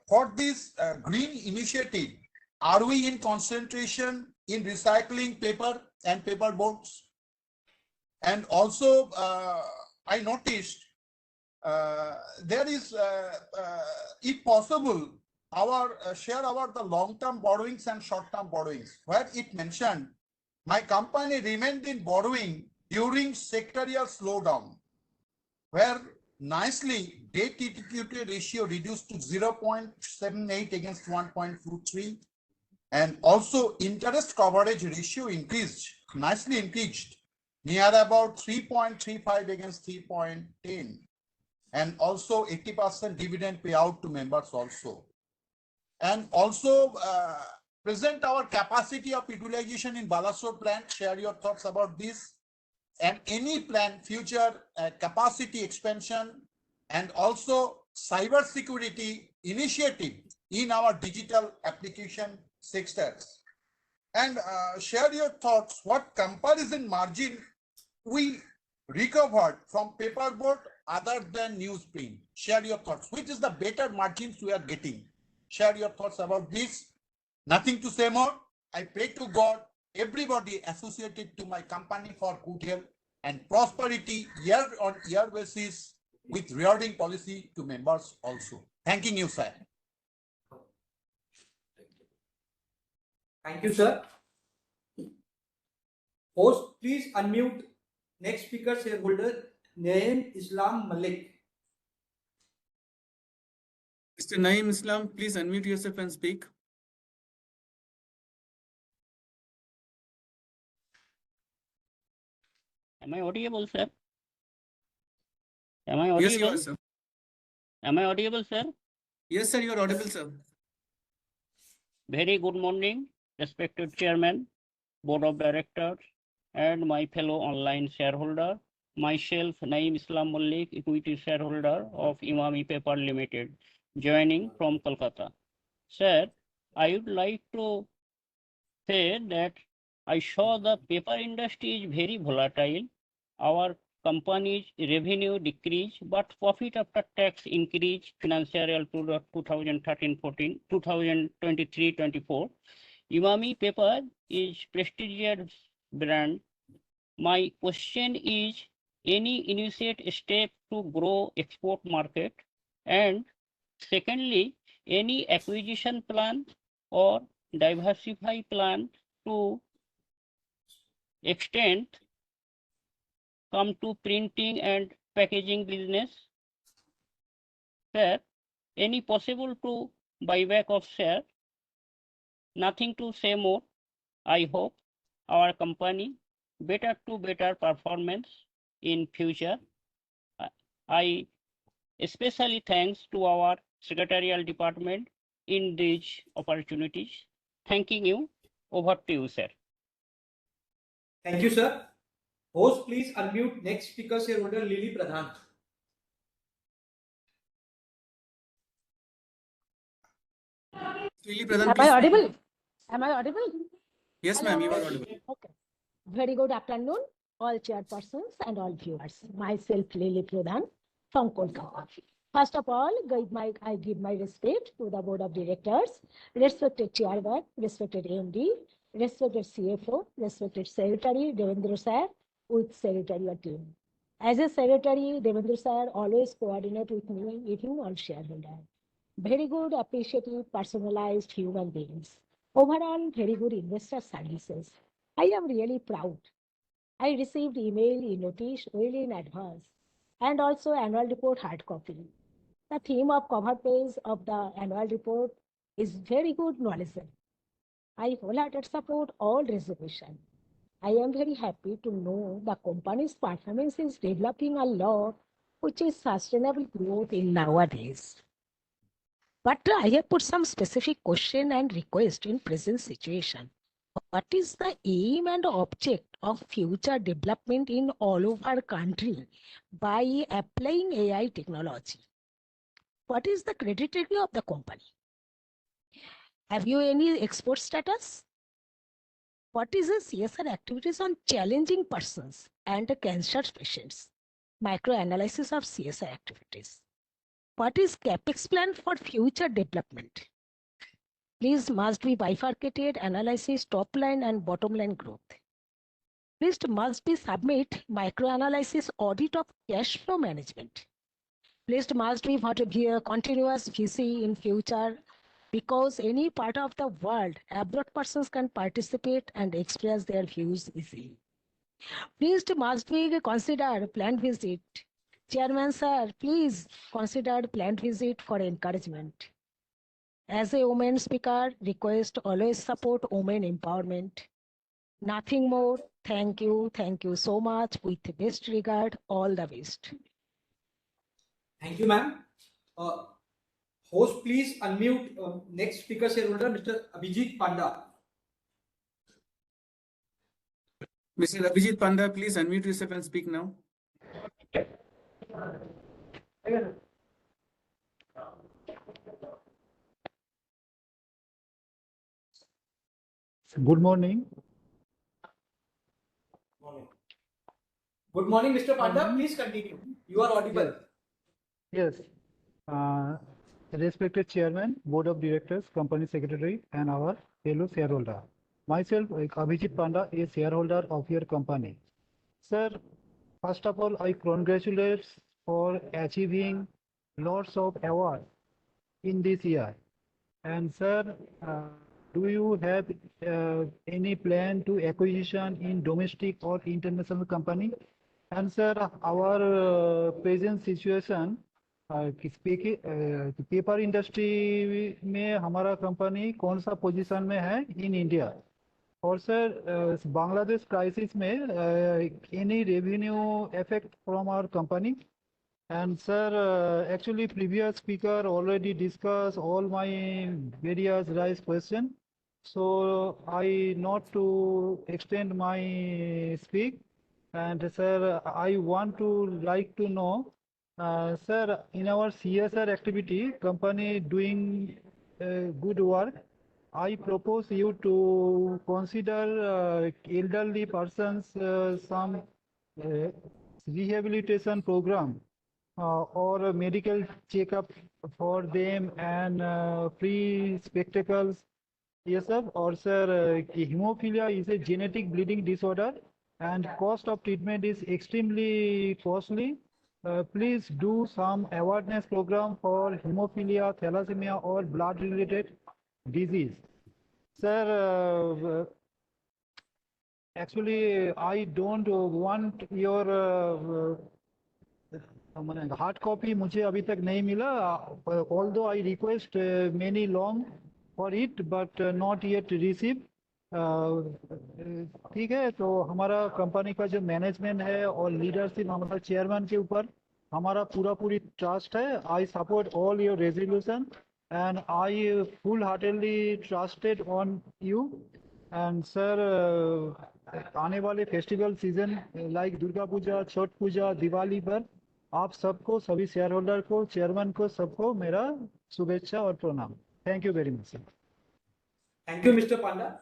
for this green initiative, are we in concentration in recycling paper and paper boards? And also, I noticed there is, if possible, share about the long-term borrowings and short-term borrowings, where it mentioned my company remained in borrowing during sectorial slowdown, where nicely debt equity ratio reduced to 0.78 against 1.23, and also interest coverage ratio nicely increased, near about 3.35 against 3.10, and also 80% dividend payout to members also. And also present our capacity of utilization in Balasore plant. Share your thoughts about this, and any plan future capacity expansion, and also cyber security initiative in our digital application sectors. And share your thoughts, what comparison margin we recovered from paperboard other than newsprint. Share your thoughts, which is the better margins we are getting. Share your thoughts about this. Nothing to say more. I pray to God everybody associated to my company for good health and prosperity year on year basis with rewarding policy to members also. Thanking you, sir. Thank you, sir. Host, please unmute next speaker shareholder Naeem Islam Malik. Mr. Naeem Islam, please unmute yourself and speak. Am I audible, sir? Am I audible? Yes, you are, sir. Am I audible, sir? Yes, sir, you are audible, sir. Very good morning, respected Chairman, Board of Directors, and my fellow online shareholder. Myself, Naeem Islam Malik, equity shareholder of Emami Paper Limited, joining from Kolkata. Sir, I would like to say that I saw the paper industry is very volatile. Our company's revenue decreased, but profit after tax increased financial year to 2013-14, 2023-24. Emami Paper is prestigious brand. My question is, any initiate step to grow export market? And secondly, any acquisition plan or diversify plan to extend come to printing and packaging business? Sir, any possible to buyback of share? Nothing to say more. I hope our company better to better performance in future. I especially thanks to our secretarial department in these opportunities. Thanking you. Over to you, sir. Thank you, sir. Host, please unmute next speaker shareholder Lily Pradhan. Lily Pradhan, Am please. I audible? Am I audible? Yes, ma'am, you are audible. Okay. Very good afternoon, all chairpersons and all viewers. Myself, Lily Pradhan from Kolkata. First of all, I give my respect to the board of directors, respected chairman, respected MD, respected CFO, respected secretary, Devendra sir, with secretarial team. As a secretary, Devendra sir always coordinate with me, meeting all shareholder. Very good, appreciative, personalized human beings. Overall, very good investor services. I am really proud. I received email notice well in advance and also annual report hard copy. The theme of cover page of the annual report is very good knowledge. I wholeheartedly support all resolution. I am very happy to know the company's performance is developing a lot, which is sustainable growth in nowadays. But I have put some specific question and request in present situation. What is the aim and object of future development in all over country by applying AI technology? What is the credibility of the company? Have you any export status? What is the CSR activities on challenging persons and cancer patients? Microanalysis of CSR activities. What is CapEx plan for future development? Please must be bifurcated analysis top line and bottom line growth. Please must be submit microanalysis audit of cash flow management. Please must be continuous VC in future because any part of the world abroad persons can participate and express their views easily. Please must be considered planned visit. Chairman sir, please consider planned visit for encouragement. As a woman speaker, request always support women empowerment. Nothing more. Thank you so much. With best regard, all the best. Thank you, ma'am. Host, please unmute next speaker shareholder, Mr. Abhijit Panda. Mr. Abhijit Panda, please unmute yourself and speak now. Good morning. Good morning, Mr. Panda. Please continue. You are audible. Yes. Respected Chairman, Board of Directors, Company Secretary, and our fellow shareholder. Myself, Abhijit Panda, a shareholder of your company. Sir, first of all, I congratulate for achieving lots of awards in this year. And sir, do you have any plan to acquisition in domestic or international company? And sir, our present situation, paper industry में हमारा company कौन सा position में है in India? और sir, Bangladesh crisis में any revenue effect from our company? And sir, actually previous speaker already discussed all my various raised question. So I not to extend my speak. And sir, I want to like to know, sir, in our CSR activity, company doing good work. I propose you to consider elderly persons some rehabilitation program or a medical checkup for them and free spectacles. Yes, sir. Or sir, hemophilia is a genetic bleeding disorder and cost of treatment is extremely costly. Please do some awareness program for hemophilia, thalassemia or blood related disease. Sir, actually, I don't want your hard copy मुझे अभी तक नहीं मिला, although I request many long for it but not yet received. ठीक है, तो हमारा company का जो मैनेजमेंट है और लीडरशिप हमारा चेयरमैन के ऊपर हमारा पूरी ट्रस्ट है. I support all your resolution and I full heartedly trusted on you. And sir, आने वाले festival season like Durga Puja, Chhath पूजा, दिवाली पर आप सबको, सभी शेयर होल्डर को, चेयरमैन को, सबको मेरा शुभेच्छा और प्रणाम. Thank you very much. Thank you, Mr. Panda.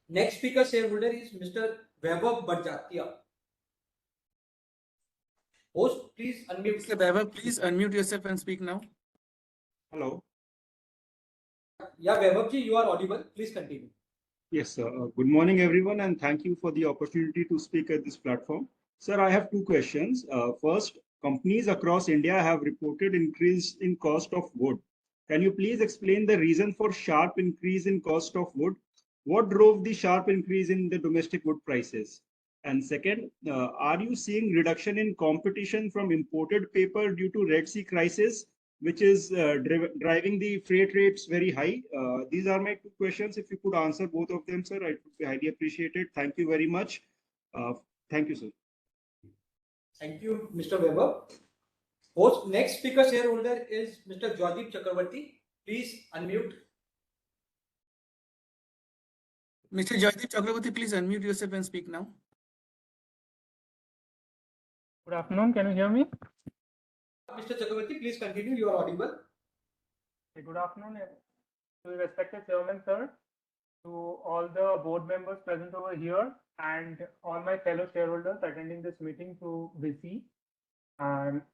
Next speaker shareholder is Mr. Vaibhav Barjatia. Host, please unmute. Mr. Vaibhav, please unmute yourself and speak now. Hello. Yeah, Vaibhav ji, you are audible. Please continue. Yes, sir. Good morning, everyone, and thank you for the opportunity to speak at this platform. Sir, I have two questions. First, companies across India have reported increase in cost of wood. Can you please explain the reason for sharp increase in cost of wood? What drove the sharp increase in the domestic wood prices? And second, are you seeing reduction in competition from imported paper due to Red Sea crisis, which is driving the freight rates very high? These are my two questions. If you could answer both of them, sir, it would be highly appreciated. Thank you very much. Thank you, sir. Thank you, Mr. Vaibhav. Host, next speaker shareholder is Mr. Joydeep Chakravarti. Please unmute. Mr. Joydeep Chakravarti, please unmute yourself and speak now. Good afternoon. Can you hear me? Mr. Chakravarti, please continue. You are audible. Good afternoon to the respected chairman, sir, to all the board members present over here, and all my fellow shareholders attending this meeting through VC.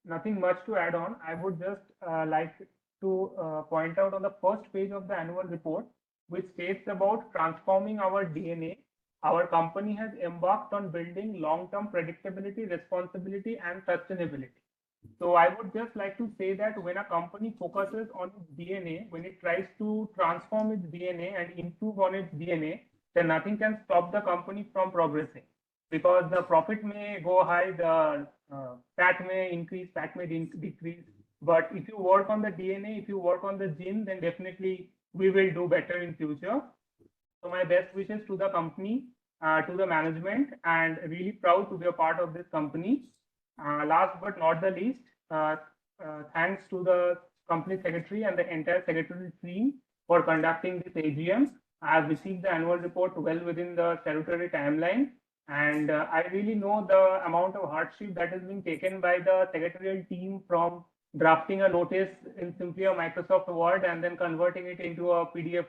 Nothing much to add on. I would just like to point out on the first page of the annual report, which states about transforming our DNA. Our company has embarked on building long-term predictability, responsibility, and sustainability. So I would just like to say that when a company focuses on its DNA, when it tries to transform its DNA and improve on its DNA, then nothing can stop the company from progressing. Because the profit may go high, the fat may increase, fat may decrease. But if you work on the DNA, if you work on the gene, then definitely we will do better in future. So my best wishes to the company, to the management, and really proud to be a part of this company. Last but not the least, thanks to the company secretary and the entire secretary team for conducting this AGM. I have received the annual report well within the statutory timeline, and I really know the amount of hardship that is being taken by the secretarial team from drafting a notice in simply a Microsoft Word and then converting it into a PDF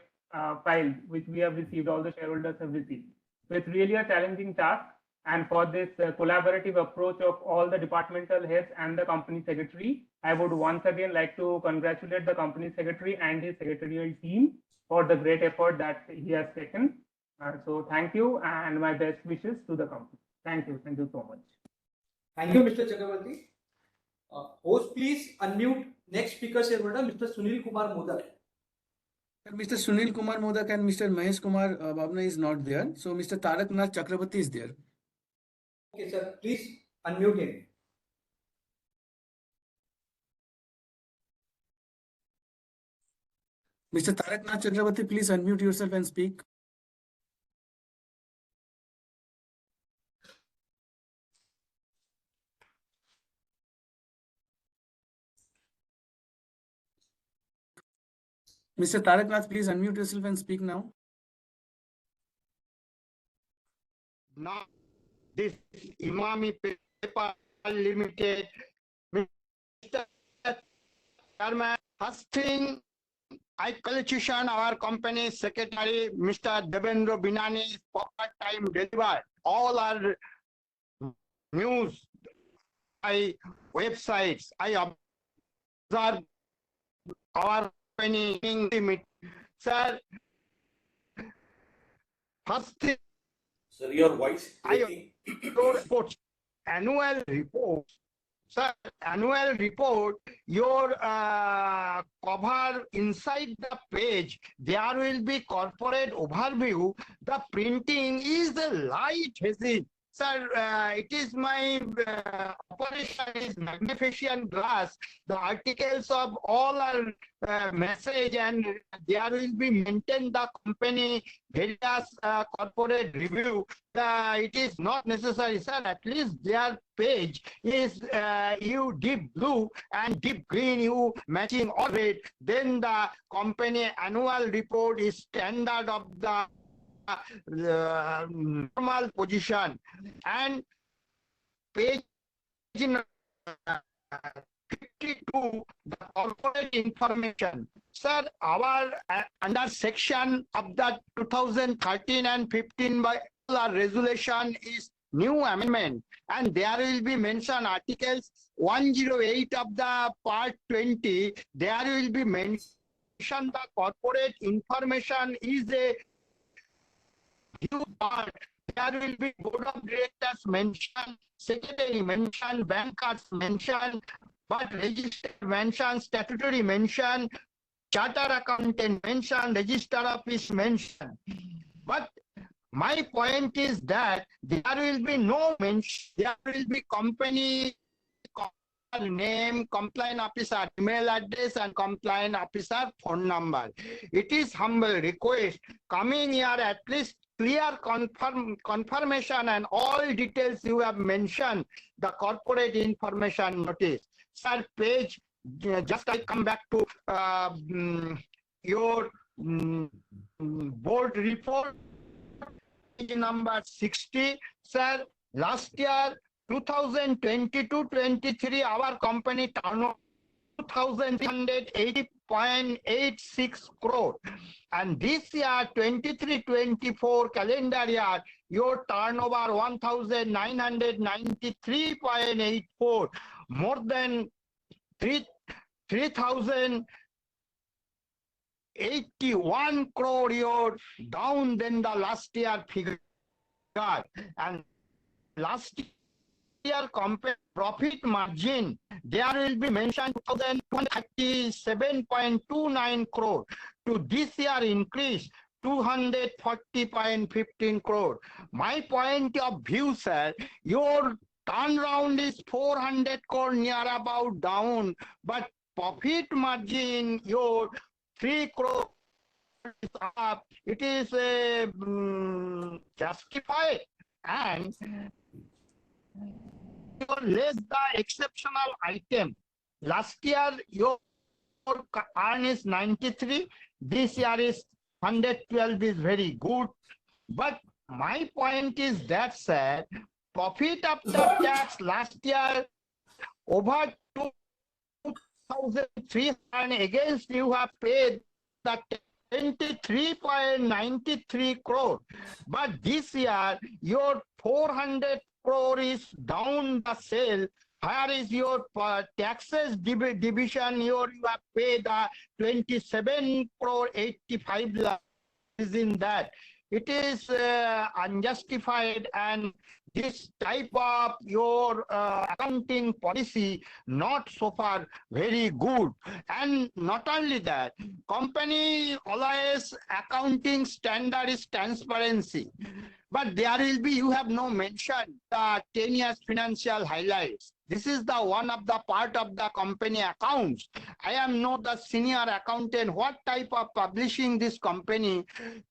file, which we have received, all the shareholders have received. So it's really a challenging task. And for this collaborative approach of all the departmental heads and the company secretary, I would once again like to congratulate the company secretary and his secretarial team for the great effort that he has taken. So thank you and my best wishes to the company. Thank you. Thank you so much. Thank you, Mr. Chakravarti. Host, please unmute next speaker shareholder, Mr. Sunil Kumar Modak. Mr. Sunil Kumar Modak and Mr. Mahesh Kumar Bhavna is not there. So Mr. Tarak Nath Chakrabarti is there. Okay, sir. Please unmute him. Mr. Tarak Nath Chakrabarti, please unmute yourself and speak. Mr. Tarak Nath, please unmute yourself and speak now. Now, this Emami Paper Limited, Mr. Chairman, first thing, I congratulate our company secretary, Mr. Devendra Binani, proper time delivered all our news by websites. I observe our company limit. Sir, first thing, Sir, your voice breaking. Reports, annual report. Sir, annual report, your cover inside the page, there will be corporate overview. The printing is the light hazy. Sir, it is my operation is magnificent glass. The articles of all are message and there will be maintained the company various corporate review. It is not necessary, sir. At least their page is you deep blue and deep green, you matching all red. Then the company annual report is standard of the normal position and page 52 the corporate information. Sir, our under section of the 2013 and 15 by our resolution is new amendment and there will be mentioned articles 108 of the part 20. There will be mentioned the corporate information is a part. There will be board of directors mentioned, secretary mentioned, bankers mentioned, but registered mentioned, statutory mentioned, charter accountant mentioned, register office mentioned. But my point is that there will be no mention, there will be company name, compliance officer email address and compliance officer phone number. It is humble request coming here at least clear confirmation and all details you have mentioned the corporate information notice. Sir, page just I come back to your board report page number 60. Sir, last year 2022-23 our company turnover 2,380.86 crore and this year 23-24 calendar year your turnover 1,993.84, more than 3,081 crore you're down than the last year figure. And last year compare profit margin, there will be mentioned 2,237.29 crore to this year increase 240.15 crore. My point of view, sir, your turnaround is 400 crore near about down, but profit margin your 3 crore is up. It is justified and less the exceptional item. Last year your earn is 93, this year is 112 is very good. But my point is that, sir, profit after tax last year over 2,300 and against you have paid the 23.93 crore. But this year your 400 crore is down the sale Where is your taxes division? You have paid 27 crore 85 lakh. Is in that. It is unjustified, and this type of your accounting policy not so far very good. And not only that, company always accounting standard is transparency. But there will be, you have no mention the 10 years financial highlights. This is the one of the part of the company accounts. I am not the senior accountant. What type of publishing this company?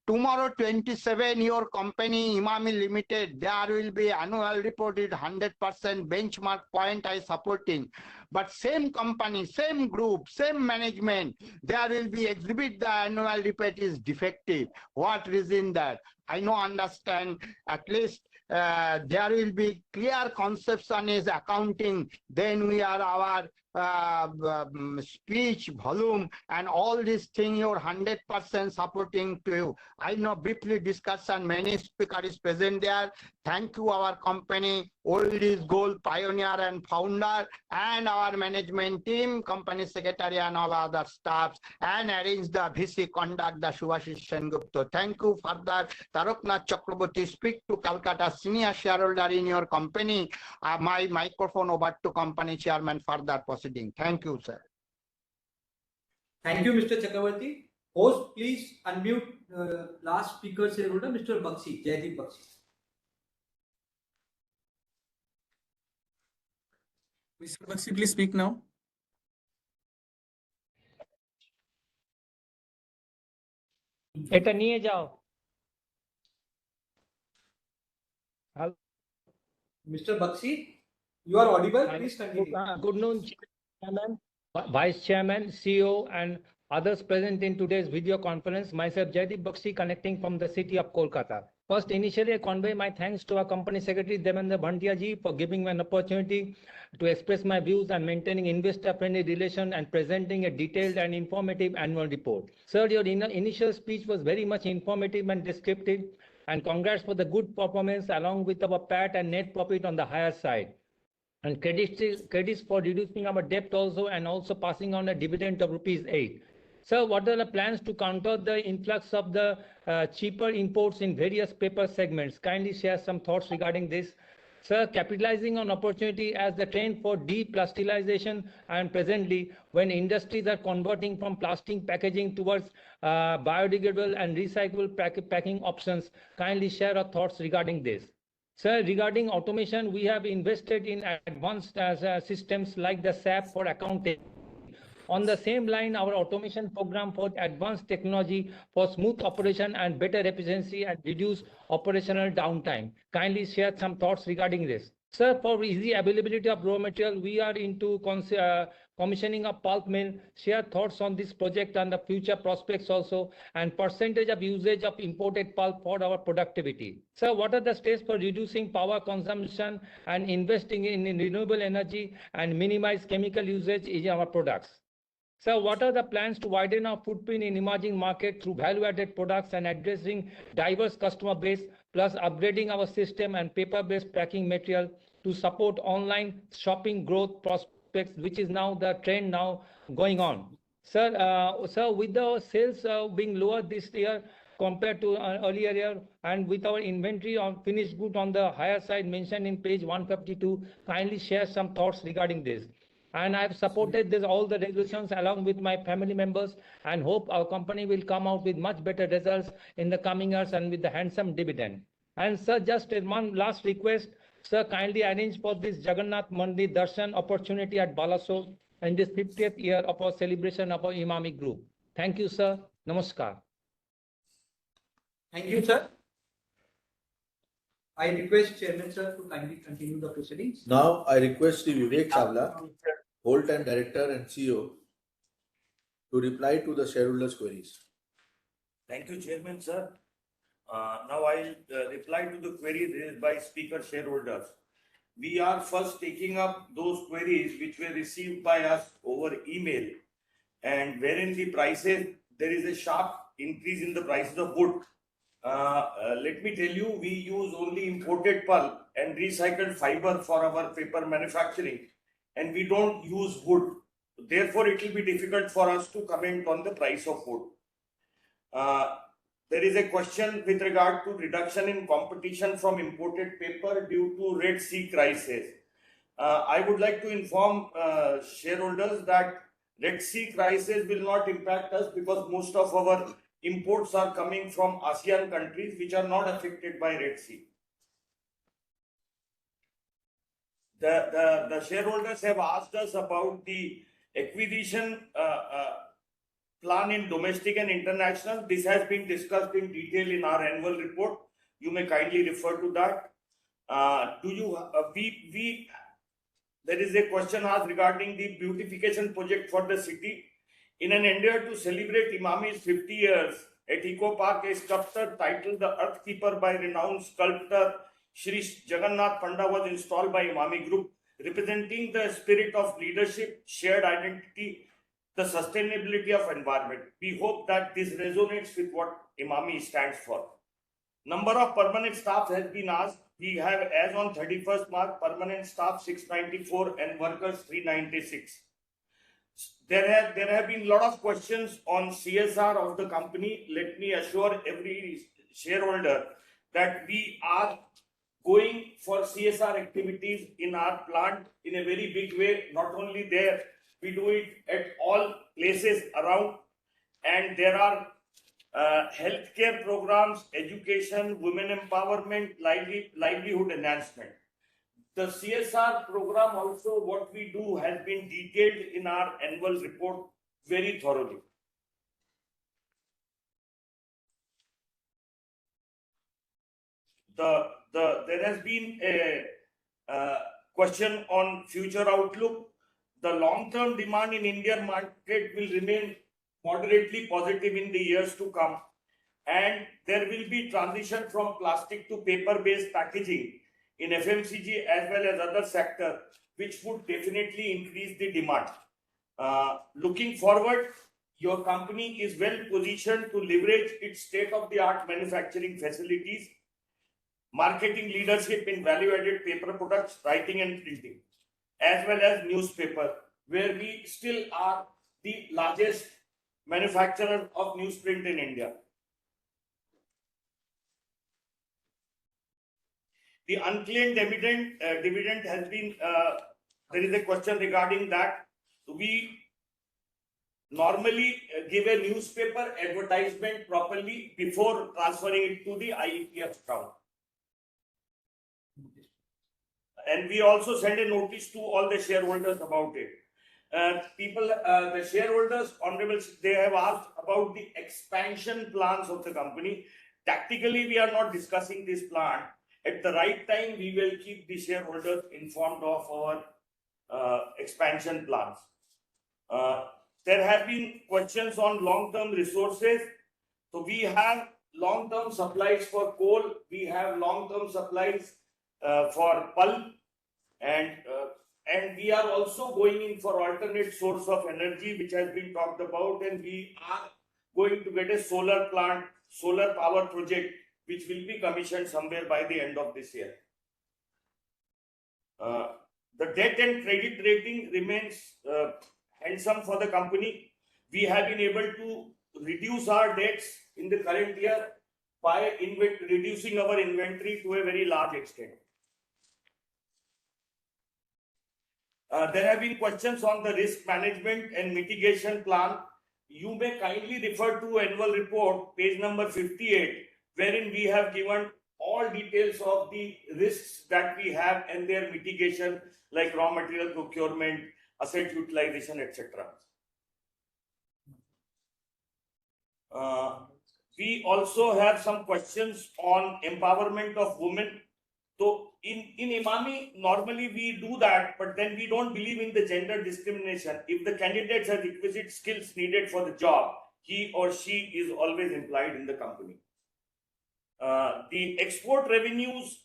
Tomorrow 27, your company Emami Limited, there will be annual report is 100% benchmark point I supporting. But same company, same group, same management, there will be exhibit the annual report is defective. What reason that? I know understand at least there will be clear conception is accounting. Then we are our speech volume and all these things you're 100% supporting to you. I know briefly discussion, many speakers present there. Thank you our company, old is gold pioneer and founder, and our management team, company secretary and all other staffs, and arrange the VC conduct the Subhashish Sengupta. Thank you further. Taraknath Chakraborty speak to Calcutta senior shareholder in your company. My microphone over to company chairman further proceeding. Thank you, sir. Thank you, Mr. Chakraborty. Host, please unmute last speaker shareholder, Mr. Bakshi, Jaideep Bakshi. Mr. Bakshi, please speak now. এটা নিয়ে যাও। Mr. Bakshi, you are audible. Please continue. Good noon, Chairman, Vice Chairman, CEO, and others present in today's video conference. Myself, Jaideep Bakshi, connecting from the city of Kolkata. First, initially, I convey my thanks to our company secretary, Devendra Bhantia ji, for giving me an opportunity to express my views and maintaining investor-friendly relation and presenting a detailed and informative annual report. Sir, your initial speech was very much informative and descriptive, and congrats for the good performance along with our PAT and net profit on the higher side. And credits for reducing our debt also, and also passing on a dividend of ₹8. Sir, what are the plans to counter the influx of the cheaper imports in various paper segments? Kindly share some thoughts regarding this. Sir, capitalizing on opportunity as the trend for deplasticization, and presently when industries are converting from plastic packaging towards biodegradable and recyclable packing options, kindly share your thoughts regarding this. Sir, regarding automation, we have invested in advanced systems like the SAP for accounting. On the same line, our automation program for advanced technology for smooth operation and better efficiency and reduce operational downtime. Kindly share some thoughts regarding this. Sir, for easy availability of raw material, we are into commissioning a pulp mill. Share thoughts on this project and the future prospects also, and percentage of usage of imported pulp for our productivity. Sir, what are the steps for reducing power consumption and investing in renewable energy and minimize chemical usage in our products? So what are the plans to widen our footprint in emerging market through value-added products and addressing diverse customer base, plus upgrading our system and paper-based packing material to support online shopping growth prospects, which is now the trend now going on? Sir, with the sales being lower this year compared to earlier year, and with our inventory on finished good on the higher side mentioned in page 152, kindly share some thoughts regarding this. And I've supported this all the resolutions along with my family members, and hope our company will come out with much better results in the coming years and with the handsome dividend. And sir, just one last request, sir, kindly arrange for this Jagannath Mandir Darshan opportunity at Balasore in this 50th year of our celebration of our Emami group. Thank you, sir. Namaskar. Thank you, sir. I request Chairman sir to kindly continue the proceedings. Now I request Sri Vivek Chawla, whole-time director and CEO, to reply to the shareholders' queries. Thank you, Chairman, sir. Now I'll reply to the queries raised by speaker shareholders. We are first taking up those queries which were received by us over email, and wherein the prices, there is a sharp increase in the prices of wood. Let me tell you, we use only imported pulp and recycled fiber for our paper manufacturing, and we don't use wood. Therefore, it will be difficult for us to comment on the price of wood. There is a question with regard to reduction in competition from imported paper due to Red Sea crisis. I would like to inform shareholders that Red Sea crisis will not impact us because most of our imports are coming from ASEAN countries which are not affected by Red Sea. The shareholders have asked us about the acquisition plan in domestic and international. This has been discussed in detail in our annual report. You may kindly refer to that. There is a question asked regarding the beautification project for the city. In an endeavor to celebrate Emami's 50 years, at Eco Park, a sculpture titled The Earth Keeper by renowned sculptor Shri Jagannath Panda was installed by Emami Group, representing the spirit of leadership, shared identity, the sustainability of environment. We hope that this resonates with what Emami stands for. Number of permanent staff has been asked. We have, as on 31st March, permanent staff 694 and workers 396. There have been a lot of questions on CSR of the company. Let me assure every shareholder that we are going for CSR activities in our plant in a very big way. Not only there, we do it at all places around, and there are healthcare programs, education, women empowerment, livelihood enhancement. The CSR program also, what we do has been detailed in our annual report very thoroughly. There has been a question on future outlook. The long-term demand in Indian market will remain moderately positive in the years to come, and there will be transition from plastic to paper-based packaging in FMCG as well as other sectors, which would definitely increase the demand. Looking forward, your company is well positioned to leverage its state-of-the-art manufacturing facilities, marketing leadership in value-added paper products, writing and printing, as well as newspaper, where we still are the largest manufacturer of newsprint in India. The unclaimed dividend has been, there is a question regarding that. We normally give a newspaper advertisement properly before transferring it to the IEPF account. And we also send a notice to all the shareholders about it. The shareholders, honorables, they have asked about the expansion plans of the company. Tactically, we are not discussing this plan. At the right time, we will keep the shareholders informed of our expansion plans. There have been questions on long-term resources. So we have long-term supplies for coal. We have long-term supplies for pulp, and we are also going in for alternate source of energy, which has been talked about, and we are going to get a solar plant, solar power project, which will be commissioned somewhere by the end of this year. The debt and credit rating remains handsome for the company. We have been able to reduce our debts in the current year by reducing our inventory to a very large extent. There have been questions on the risk management and mitigation plan. You may kindly refer to annual report, page number 58, wherein we have given all details of the risks that we have and their mitigation, like raw material procurement, asset utilization, etc. We also have some questions on empowerment of women. So in Emami, normally we do that, but then we don't believe in the gender discrimination. If the candidate has requisite skills needed for the job, he or she is always employed in the company. The export revenues,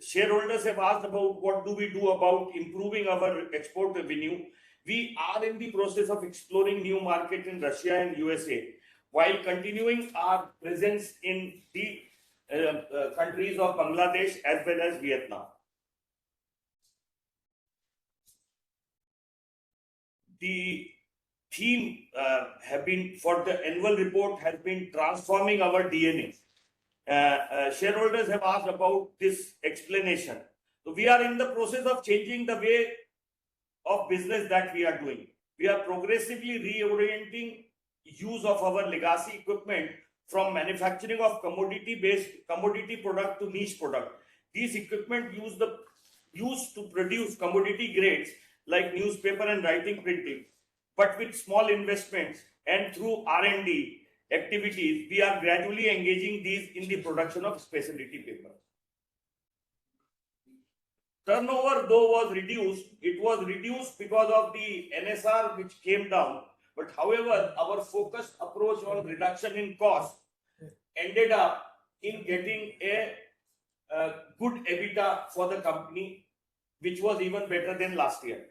shareholders have asked about what do we do about improving our export revenue. We are in the process of exploring new markets in Russia and USA, while continuing our presence in the countries of Bangladesh as well as Vietnam. the theme have been for the annual report has been transforming our DNA. Shareholders have asked about this explanation. So we are in the process of changing the way of business that we are doing. We are progressively reorienting use of our legacy equipment from manufacturing of commodity product to niche product. These equipment used to produce commodity grades like newspaper and writing printing, but with small investments and through R&D activities, we are gradually engaging these in the production of specialty paper. Turnover though was reduced, it was reduced because of the NSR which came down. But however, our focused approach on reduction in cost ended up in getting a good EBITDA for the company, which was even better than last year.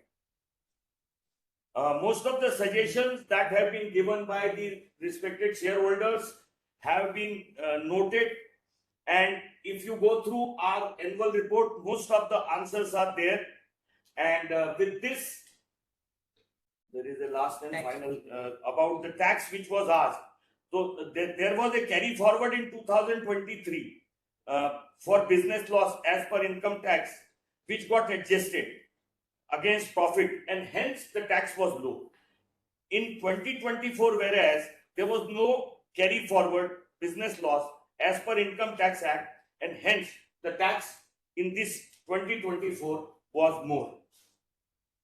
Most of the suggestions that have been given by the respected shareholders have been noted, and if you go through our annual report, most of the answers are there. And with this, there is a last and final about the tax which was asked. So there was a carry forward in 2023 for business loss as per income tax, which got adjusted against profit, and hence the tax was low. In 2024, whereas there was no carry forward business loss as per Income Tax Act, and hence the tax in this 2024 was more.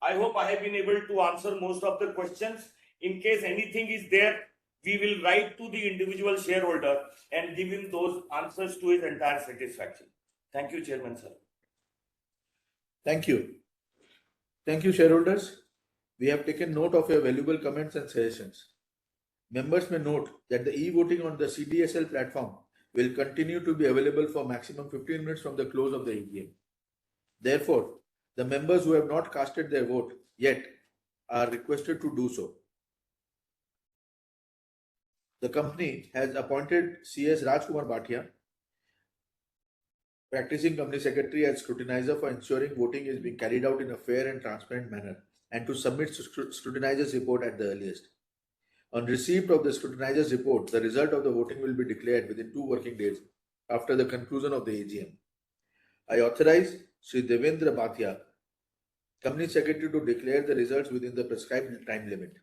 I hope I have been able to answer most of the questions. In case anything is there, we will write to the individual shareholder and give him those answers to his entire satisfaction. Thank you, Chairman, sir. Thank you. Thank you, shareholders. We have taken note of your valuable comments and suggestions. Members may note that the e-voting on the CDSL platform will continue to be available for maximum 15 minutes from the close of the AGM. Therefore, the members who have not casted their vote yet are requested to do so. The company has appointed C.S. Rajkumar Bhatia, practicing company secretary, as scrutinizer for ensuring voting is being carried out in a fair and transparent manner, and to submit scrutinizer's report at the earliest. On receipt of the scrutinizer's report, the result of the voting will be declared within 2 working days after the conclusion of the AGM. I authorize Sri Devendra Bhatia, company secretary, to declare the results within the prescribed time limit.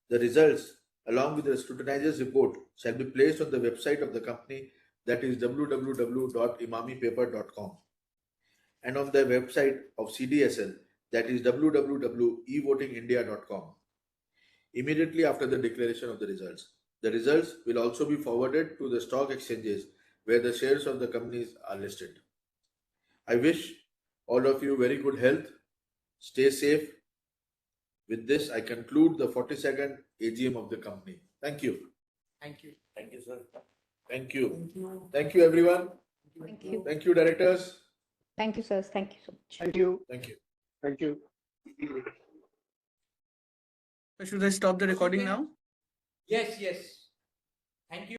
The results, along with the scrutinizer's report, shall be placed on the website of the company, that is www.emamipaper.com, and on the website of CDSL, that is www.evotingindia.com, immediately after the declaration of the results. The results will also be forwarded to the stock exchanges where the shares of the companies are listed. I wish all of you very good health. Stay safe. With this, I conclude the 42nd AGM of the company. Thank you. Thank you. Thank you, sir. Thank you. Thank you. Thank you, everyone. Thank you. Thank you, directors. Thank you, sir. Thank you so much. Thank you. Thank you. Thank you. So should I stop the recording now? Yes, yes. Thank you.